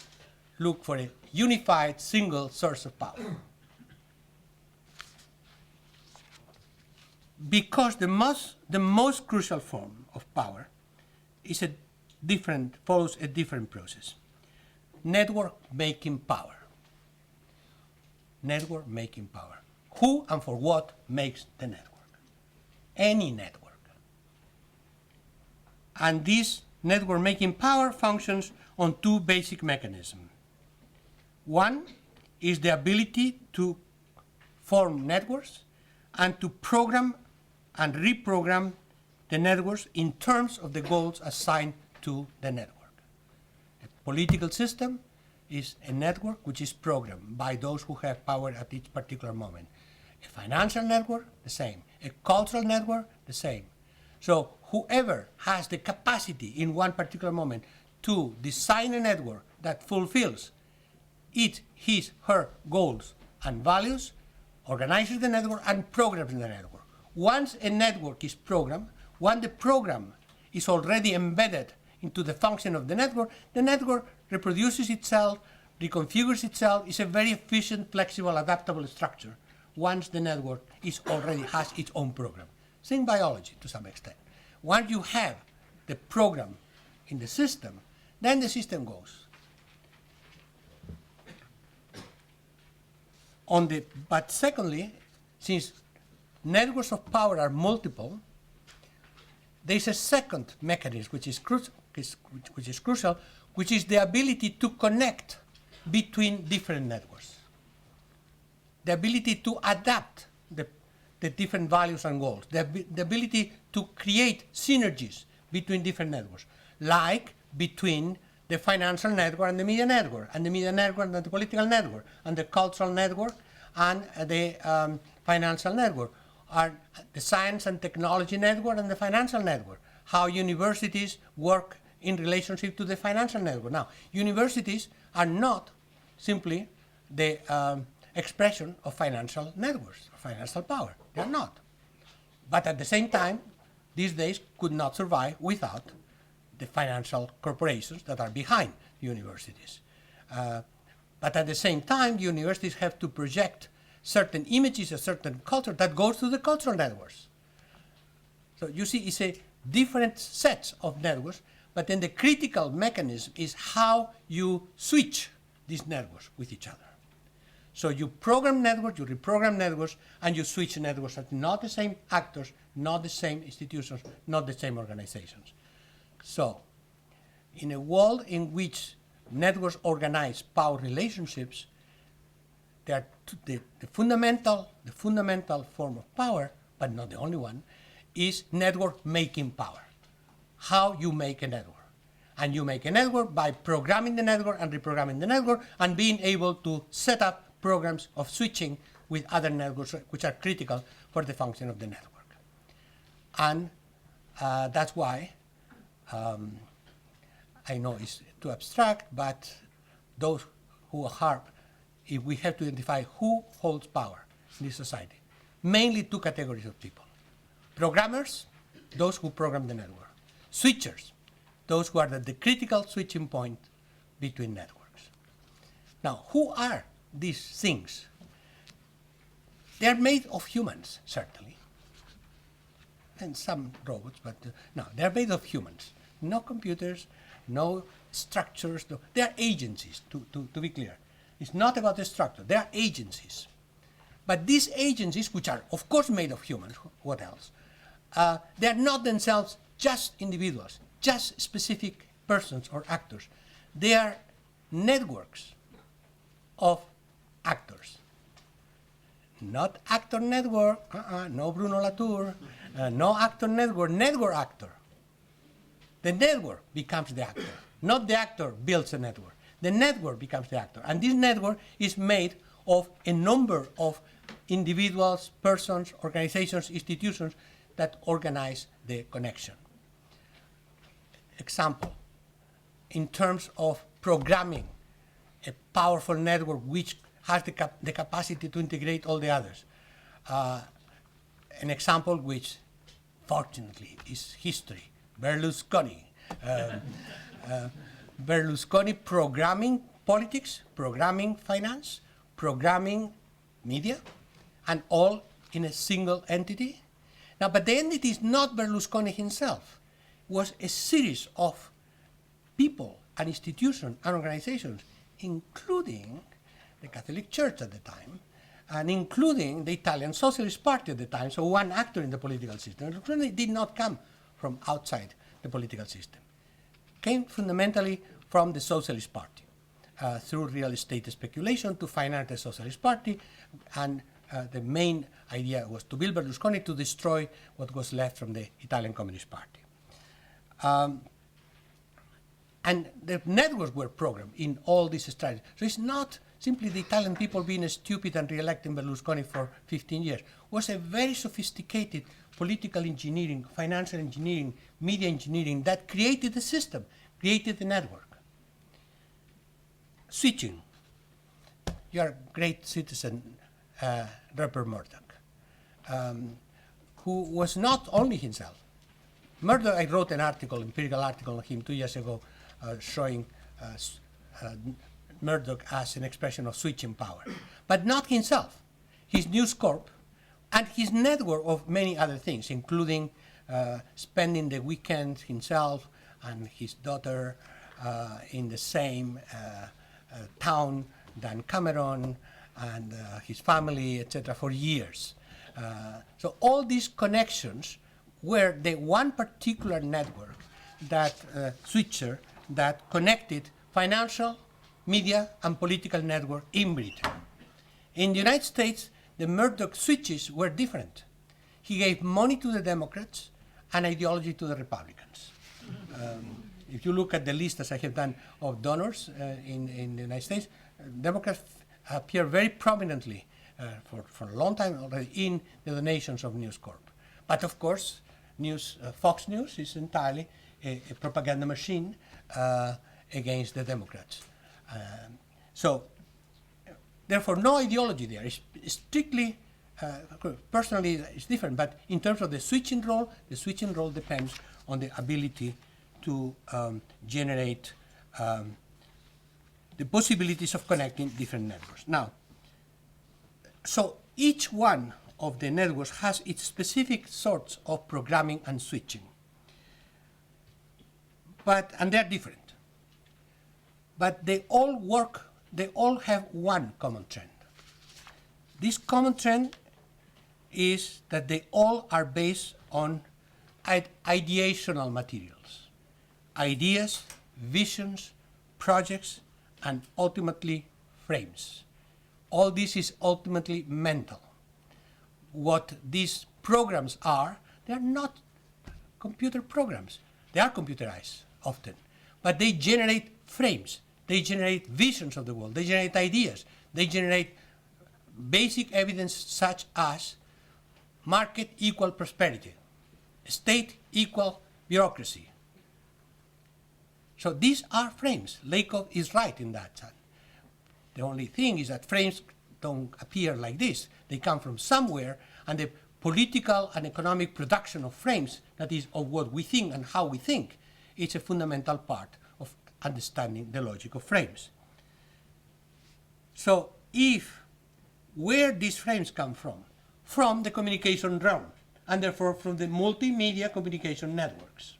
look for a unified single source of power. Because the most crucial form of power is follows a different process. Network making power. Network making power. Who and for what makes the network? Any network. And this network making power functions on two basic mechanisms. One is the ability to form networks and to program and reprogram the networks in terms of the goals assigned to the network. A political system is a network which is programmed by those who have power at each particular moment. A financial network, the same. A cultural network, the same. So whoever has the capacity in one particular moment to design a network that fulfills his, her goals and values, organizes the network and programs the network. Once a network is programmed, once the program is already embedded into the function of the network reproduces itself, reconfigures itself, is a very efficient, flexible, adaptable structure once the network already has its own program. Same biology to some extent. Once you have the program in the system, then the system goes. But secondly, since networks of power are multiple, there is a second mechanism which is crucial, which is the ability to connect between different networks. The ability to adapt the different values and goals. The ability to create synergies between different networks, like between the financial network and the media network, and the media network and the political network, and the cultural network and the financial network, are the science and technology network and the financial network, how universities work in relationship to the financial network. Now, universities are not simply the expression of financial networks, or financial power. They are not. But at the same time, these days could not survive without the financial corporations that are behind universities. But at the same time, universities have to project certain images, a certain culture that goes to the cultural networks. So you see, it's a different set of networks, but then the critical mechanism is how you switch these networks with each other. So you program networks, you reprogram networks, and you switch networks at not the same actors, not the same institutions, not the same organizations. So in a world in which networks organize power relationships, the fundamental form of power, but not the only one, is network making power. how you make a network. And you make a network by programming the network and reprogramming the network and being able to set up programs of switching with other networks which are critical for the function of the network. And that's why I know it's too abstract, but those who harp, if we have to identify who holds power in this society, mainly two categories of people. Programmers, those who program the network. Switchers, those who are at the critical switching point between networks. Now, who are these things? They are made of humans, certainly, and some robots, but no, they are made of humans. No computers, no structures. No, they are agencies, to be clear. It's not about the structure. They are agencies. But these agencies, which are, of course, made of humans, what else? They are not themselves just individuals, just specific persons or actors. They are networks of actors. Not actor network, no Bruno Latour, no actor network, network actor. The network becomes the actor. Not the actor builds a network. The network becomes the actor. And this network is made of a number of individuals, persons, organizations, institutions that organize the connection. Example, in terms of programming a powerful network which has the capacity to integrate all the others. An example which, fortunately, is history. Berlusconi. Berlusconi programming politics, programming finance, programming media, and all in a single entity. Now, but the entity is not Berlusconi himself. It was a series of people and institutions and organizations, including the Catholic Church at the time, and including the Italian Socialist Party at the time, so one actor in the political system. Berlusconi did not come from outside the political system. Came fundamentally from the Socialist Party, through real estate speculation to finance the Socialist Party, and the main idea was to build Berlusconi to destroy what was left from the Italian Communist Party. And the networks were programmed in all these strategies. So it's not simply the Italian people being stupid and re-electing Berlusconi for 15 years. It was a very sophisticated political engineering, financial engineering, media engineering that created the system, created the network. Switching. You're a great citizen, Rupert Murdoch, who was not only himself. Murdoch, I wrote an article, empirical article on him 2 years ago, showing Murdoch as an expression of switching power. But not himself. His News Corp and his network of many other things, including spending the weekend himself and his daughter in the same town than Cameron, and his family, etc., for years. So all these connections were the one particular network that switcher that connected financial, media, and political network in Britain. In the United States, the Murdoch switches were different. He gave money to the Democrats and ideology to the Republicans. If you look at the list, as I have done, of donors in the United States, Democrats appear very prominently for a long time already in the donations of News Corp. But of course, Fox News is entirely a propaganda machine against the Democrats. So, therefore, no ideology there. It's strictly, personally, it's different, but in terms of the switching role depends on the ability to generate the possibilities of connecting different networks. Now, so each one of the networks has its specific sorts of programming and switching. And they're different. But they all work, they all have one common trend. This common trend is that they all are based on ideational materials. Ideas, visions, projects, and ultimately frames. All this is ultimately mental. What these programs are, they're not computer programs. They are computerized often, but they generate frames. They generate visions of the world. They generate ideas. They generate basic evidence such as market equal prosperity, state equal bureaucracy. So these are frames. Lakoff is right in that sense. The only thing is that frames don't appear like this. They come from somewhere, and the political and economic production of frames, that is, of what we think and how we think, is a fundamental part of understanding the logic of frames. So where these frames come from the communication realm, and therefore from the multimedia communication networks.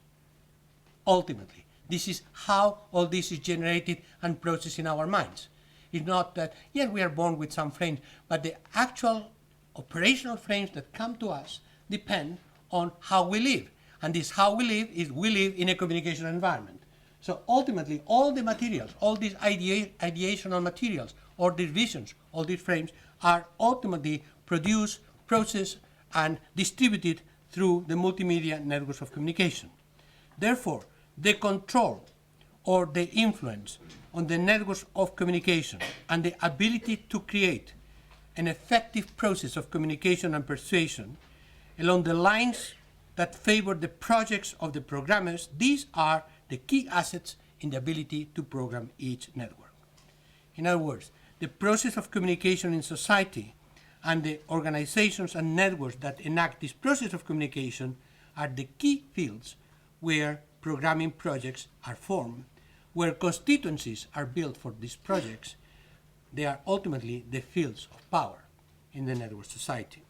Ultimately, this is how all this is generated and processed in our minds. It's not that, yes, we are born with some frames, but the actual operational frames that come to us depend on how we live. And this how we live is we live in a communication environment. So ultimately, all the materials, all these ideational materials, all these visions, all these frames are ultimately produced, processed, and distributed through the multimedia networks of communication. Therefore, the control or the influence on the networks of communication and the ability to create an effective process of communication and persuasion along the lines that favor the projects of the programmers, these are the key assets in the ability to program each network. In other words, the process of communication in society and the organizations and networks that enact this process of communication are the key fields where programming projects are formed, where constituencies are built for these projects. They are ultimately the fields of power in the network society.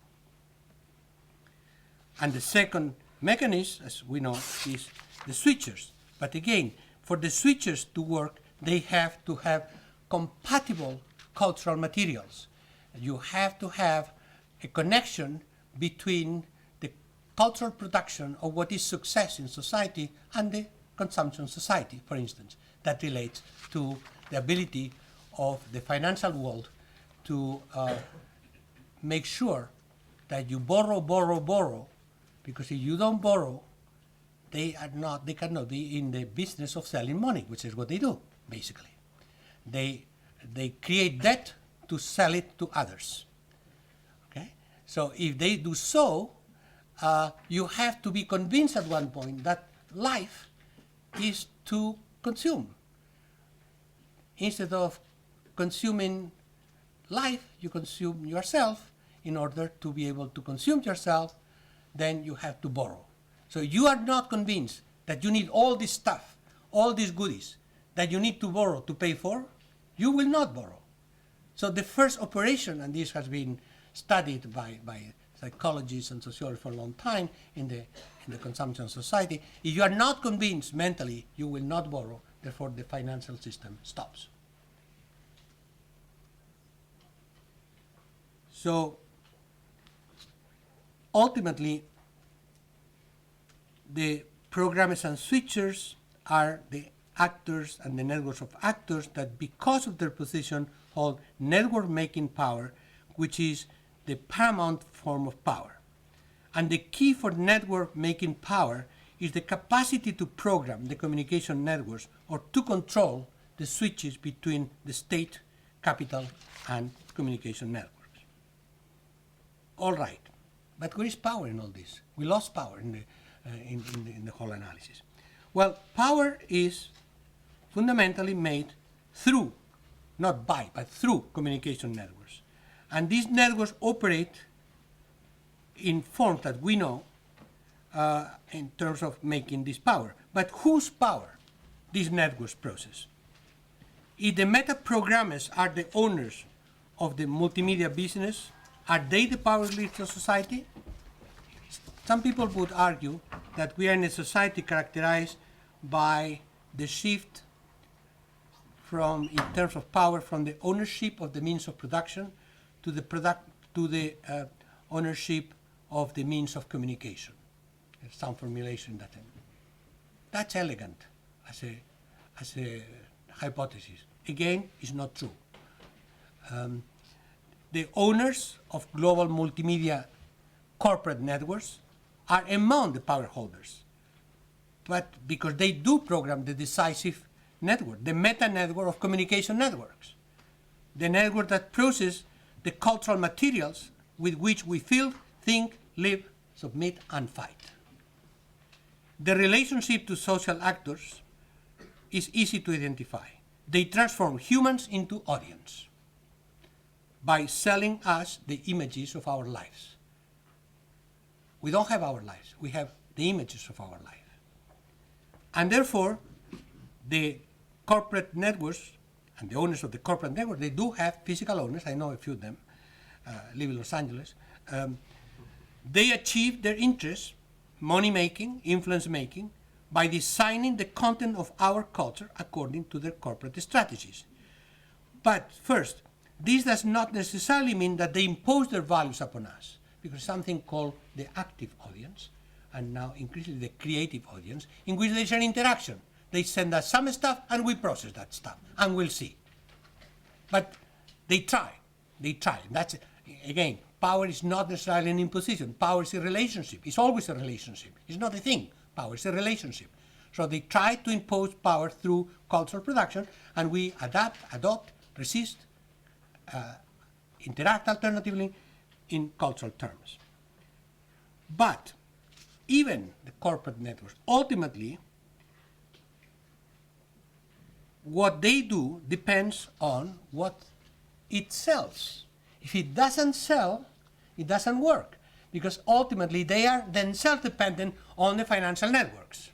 And the second mechanism, as we know, is the switchers. But again, for the switchers to work, they have to have compatible cultural materials. You have to have a connection between the cultural production of what is success in society and the consumption society, for instance, that relates to the ability of the financial world to make sure that you borrow, because if you don't borrow, they cannot be in the business of selling money, which is what they do, basically. They create debt to sell it to others. Okay? So if they do so, you have to be convinced at one point that life is to consume. Instead of consuming life, you consume yourself. In order to be able to consume yourself, then you have to borrow. So you are not convinced that you need all this stuff, all these goodies that you need to borrow to pay for, you will not borrow. So the first operation, and this has been studied by psychologists and sociologists for a long time in the consumption society, if you are not convinced mentally, you will not borrow, therefore the financial system stops. So ultimately, the programmers and switchers are the actors and the networks of actors that, because of their position, hold network-making power, which is the paramount form of power. And the key for network-making power is the capacity to program the communication networks or to control the switches between the state, capital, and communication networks. All right, but where is power in all this? We lost power in the whole analysis. Well, power is fundamentally made through, not by, but through communication networks. And these networks operate in forms that we know in terms of making this power. But whose power these networks process? If the meta-programmers are the owners of the multimedia business, are they the power leaders of society? Some people would argue that we are in a society characterized by the shift from, in terms of power, from the ownership of the means of production to the ownership of the means of communication. There's some formulation that that's elegant as a hypothesis. Again, it's not true. The owners of global multimedia corporate networks are among the power holders. but because they do program the decisive network, the meta-network of communication networks, the network that processes the cultural materials with which we feel, think, live, submit, and fight. The relationship to social actors is easy to identify. They transform humans into audience by selling us the images of our lives. We don't have our lives, we have the images of our life. And therefore, the corporate networks and the owners of the corporate network, they do have physical owners, I know a few of them, live in Los Angeles. They achieve their interests, money-making, influence-making, by designing the content of our culture according to their corporate strategies. But first, this does not necessarily mean that they impose their values upon us, because something called the active audience, and now increasingly the creative audience, in which there's an interaction. They send us some stuff and we process that stuff, and we'll see. But they try. That's, again, power is not necessarily an imposition. Power is a relationship. It's always a relationship. It's not a thing. Power is a relationship. So they try to impose power through cultural production, and we adapt, adopt, resist, interact alternatively in cultural terms. But even the corporate networks, ultimately, what they do depends on what it sells. If it doesn't sell, it doesn't work, because ultimately they are themselves dependent on the financial networks.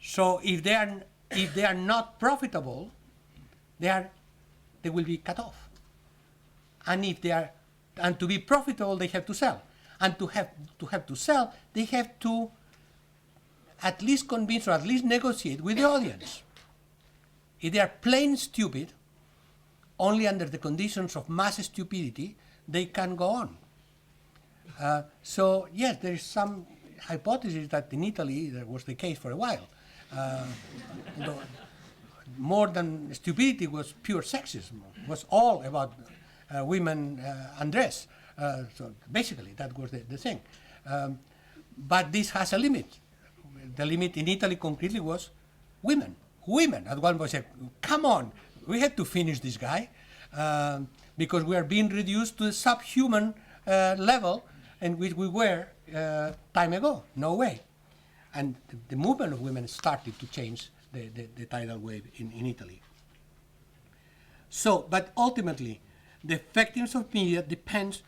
So if they are not profitable, they will be cut off. And to be profitable, they have to sell. And to have to sell, they have to at least convince or at least negotiate with the audience. If they are plain stupid, only under the conditions of mass stupidity, they can go on. So yes, there is some hypothesis that in Italy that was the case for a while. More than stupidity was pure sexism. It was all about women undress. So basically, that was the thing. But this has a limit. The limit in Italy concretely was women. Women at one point said, come on, we had to finish this guy because we are being reduced to a subhuman level in which we were time ago. No way. And the movement of women started to change the tidal wave in Italy. So, but ultimately, the effectiveness of media depends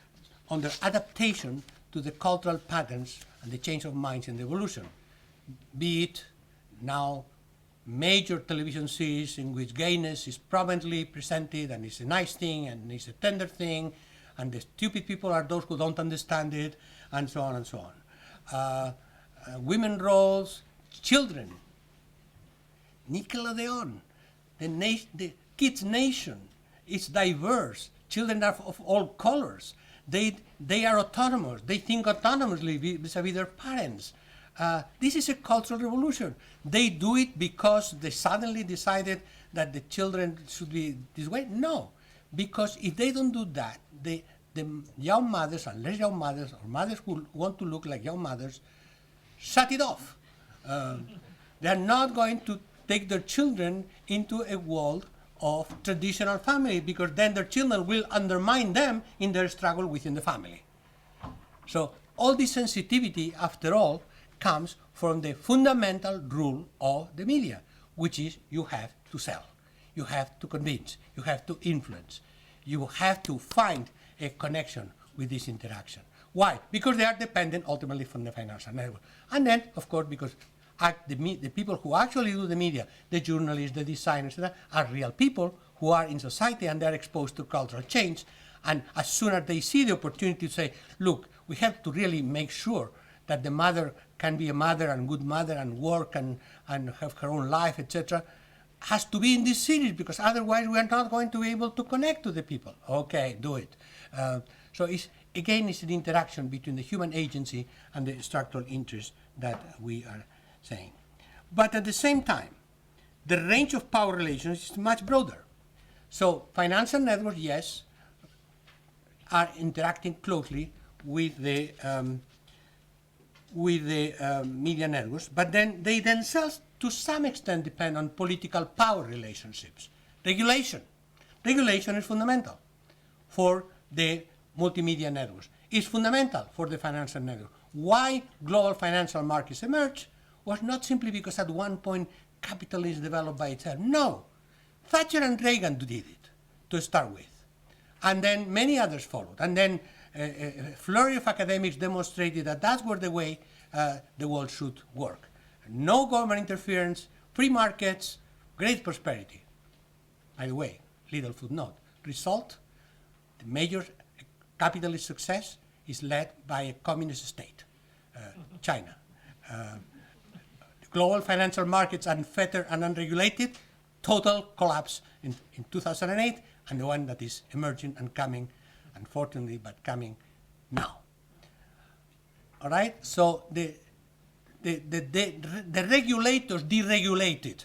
on their adaptation to the cultural patterns and the change of minds and the evolution. Be it now major television series in which gayness is prominently presented and it's a nice thing and it's a tender thing, and the stupid people are those who don't understand it, and so on and so on. Women roles, children, Nickelodeon, the kids' nation, it's diverse. Children are of all colors. They are autonomous. They think autonomously vis-a-vis their parents. This is a cultural revolution. They do it because they suddenly decided that the children should be this way? No, because if they don't do that, the young mothers, unless young mothers or mothers who want to look like young mothers, shut it off. They are not going to take their children into a world of traditional family, because then their children will undermine them in their struggle within the family. So all this sensitivity, after all, comes from the fundamental rule of the media, which is you have to sell, you have to convince, you have to influence, you have to find a connection with this interaction. Why? Because they are dependent ultimately from the financial network. And then, of course, because the people who actually do the media, the journalists, the designers, are real people who are in society and they're exposed to cultural change. And as soon as they see the opportunity to say, look, we have to really make sure that the mother can be a mother and good mother and work and have her own life, etc., has to be in this series, because otherwise we are not going to be able to connect to the people. Okay, do it. So it's an interaction between the human agency and the structural interest that we are saying. But at the same time, the range of power relations is much broader. So financial networks, yes, are interacting closely with the with the media networks, but then they themselves, to some extent, depend on political power relationships. Regulation. Regulation is fundamental for the multimedia networks. It's fundamental for the financial network. Why global financial markets emerged was not simply because at one point capitalism developed by itself. No. Thatcher and Reagan did it to start with. And then many others followed. And then a flurry of academics demonstrated that that's where the way the world should work. No government interference, free markets, great prosperity. By the way, little footnote. Result, the major capitalist success is led by a communist state, China. Global financial markets unfettered and unregulated, total collapse in 2008, and the one that is emerging and coming, unfortunately, but coming now. All right, so the regulators deregulated.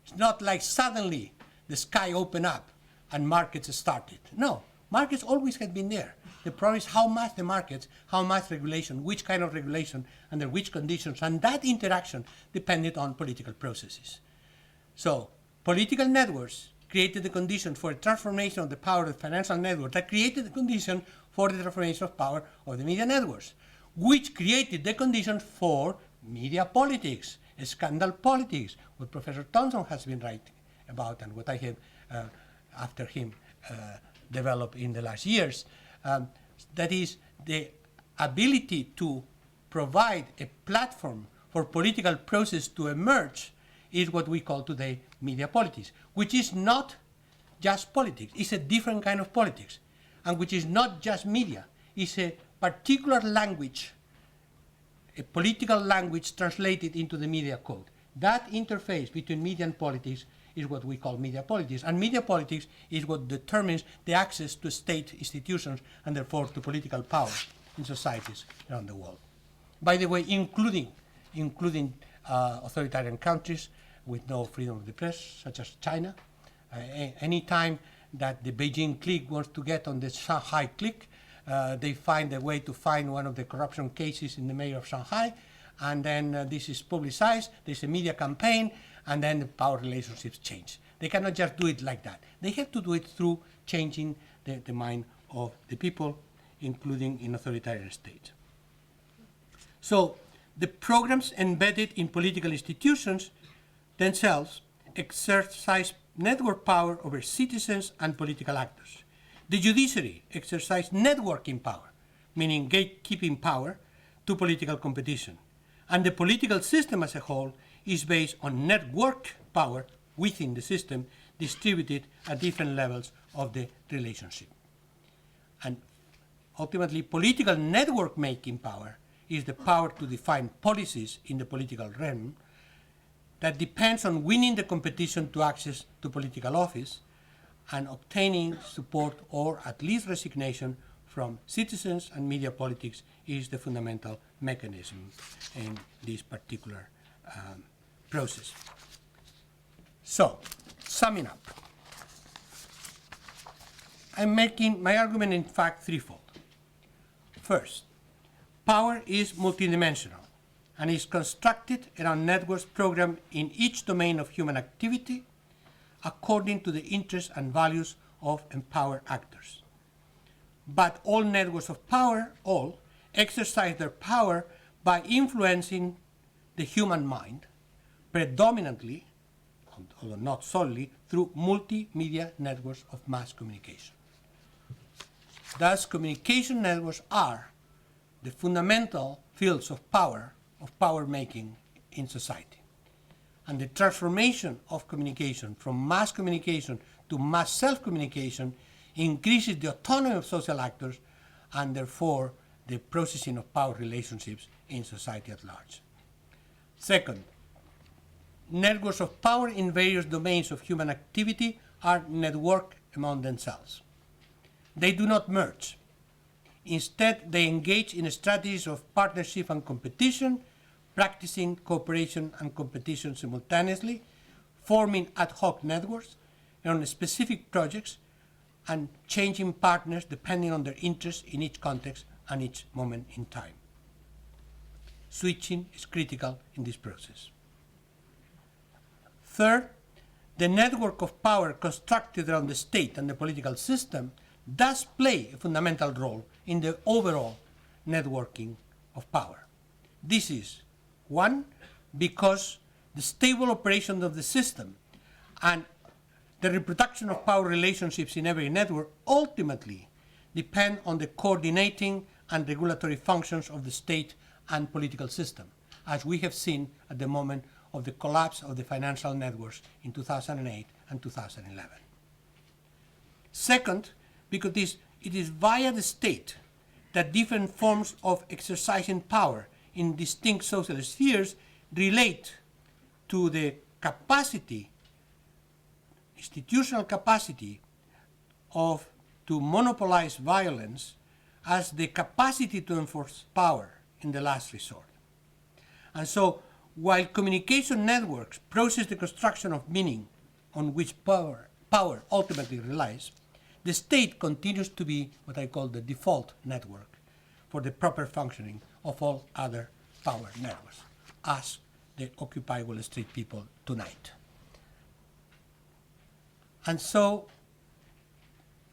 It's not like suddenly the sky opened up and markets started. No, markets always had been there. The problem is how much the markets, how much regulation, which kind of regulation, under which conditions, and that interaction depended on political processes. So political networks created the condition for a transformation of the power of the financial network that created the condition for the transformation of power of the media networks, which created the condition for media politics, scandal politics, what Professor Thompson has been writing about and what I have, after him, developed in the last years. That is the ability to provide a platform for political process to emerge is what we call today media politics, which is not just politics. It's a different kind of politics, and which is not just media. It's a particular language, a political language translated into the media code. That interface between media and politics is what we call media politics. And media politics is what determines the access to state institutions and therefore to political power in societies around the world. By the way, including authoritarian countries with no freedom of the press, such as China. Any time that the Beijing clique wants to get on the Shanghai clique, they find a way to find one of the corruption cases in the mayor of Shanghai, and then this is publicized, there's a media campaign, and then the power relationships change. They cannot just do it like that. They have to do it through changing the mind of the people, including in authoritarian states. So the programs embedded in political institutions themselves exercise network power over citizens and political actors. The judiciary exercises networking power, meaning gatekeeping power, to political competition. And the political system as a whole is based on network power within the system distributed at different levels of the relationship. And ultimately, political network making power is the power to define policies in the political realm that depends on winning the competition to access to political office and obtaining support or at least resignation from citizens, and media politics is the fundamental mechanism in this particular process. So, summing up, I'm making my argument in fact threefold. First, power is multidimensional and is constructed around networks programmed in each domain of human activity according to the interests and values of empowered actors. But all networks of power, exercise their power by influencing the human mind, predominantly, although not solely, through multimedia networks of mass communication. Thus, communication networks are the fundamental fields of power making in society. And the transformation of communication from mass communication to mass self-communication increases the autonomy of social actors and therefore the processing of power relationships in society at large. Second, networks of power in various domains of human activity are networked among themselves. They do not merge. Instead, they engage in strategies of partnership and competition, practicing cooperation and competition simultaneously, forming ad hoc networks on specific projects, and changing partners depending on their interests in each context and each moment in time. switching is critical in this process. Third, the network of power constructed around the state and the political system does play a fundamental role in the overall networking of power. This is, one, because the stable operation of the system and the reproduction of power relationships in every network ultimately depend on the coordinating and regulatory functions of the state and political system, as we have seen at the moment of the collapse of the financial networks in 2008 and 2011. Second, because it is via the state that different forms of exercising power in distinct social spheres relate to the capacity, institutional capacity to monopolize violence as the capacity to enforce power in the last resort. And so, while communication networks process the construction of meaning on which power ultimately relies, the state continues to be what I call the default network for the proper functioning of all other power networks, as the Occupy Wall Street people tonight. And so,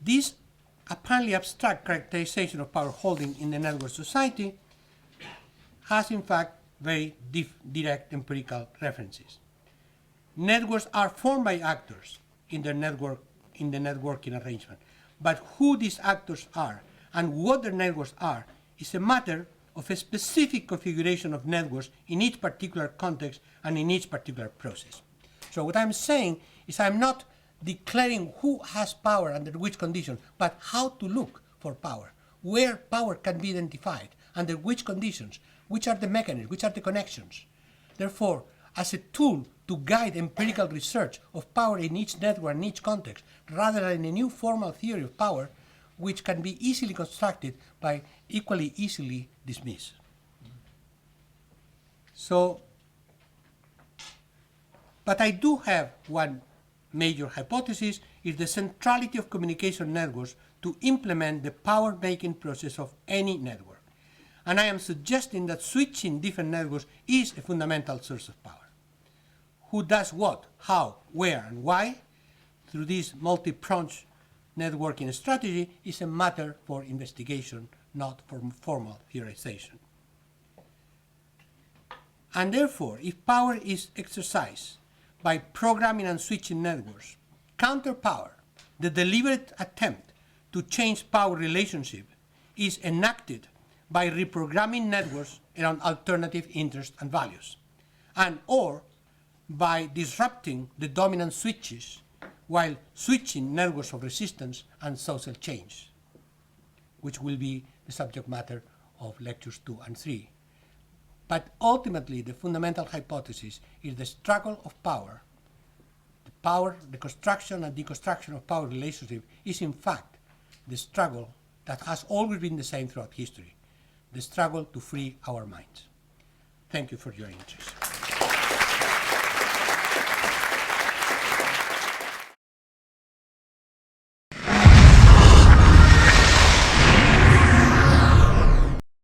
this apparently abstract characterization of power holding in the network society has in fact very direct empirical references. Networks are formed by actors in the networking arrangement, but who these actors are and what their networks are is a matter of a specific configuration of networks in each particular context and in each particular process. So what I'm saying is I'm not declaring who has power under which conditions, but how to look for power, where power can be identified, under which conditions, which are the mechanisms, which are the connections. Therefore, as a tool to guide empirical research of power in each network and each context, rather than a new formal theory of power, which can be easily constructed by equally easily dismissed. So, but I do have one major hypothesis, is the centrality of communication networks to implement the power-making process of any network. And I am suggesting that switching different networks is a fundamental source of power. Who does what, how, where, and why through this multi-pronged networking strategy is a matter for investigation, not for formal theorization. And therefore, if power is exercised by programming and switching networks, counter-power, the deliberate attempt to change power relationship, is enacted by reprogramming networks around alternative interests and values, and or by disrupting the dominant switches while switching networks of resistance and social change, which will be the subject matter of lectures 2 and 3. But ultimately, the fundamental hypothesis is the struggle of power. The construction and deconstruction of power relationship is in fact the struggle that has always been the same throughout history, the struggle to free our minds. Thank you for your interest.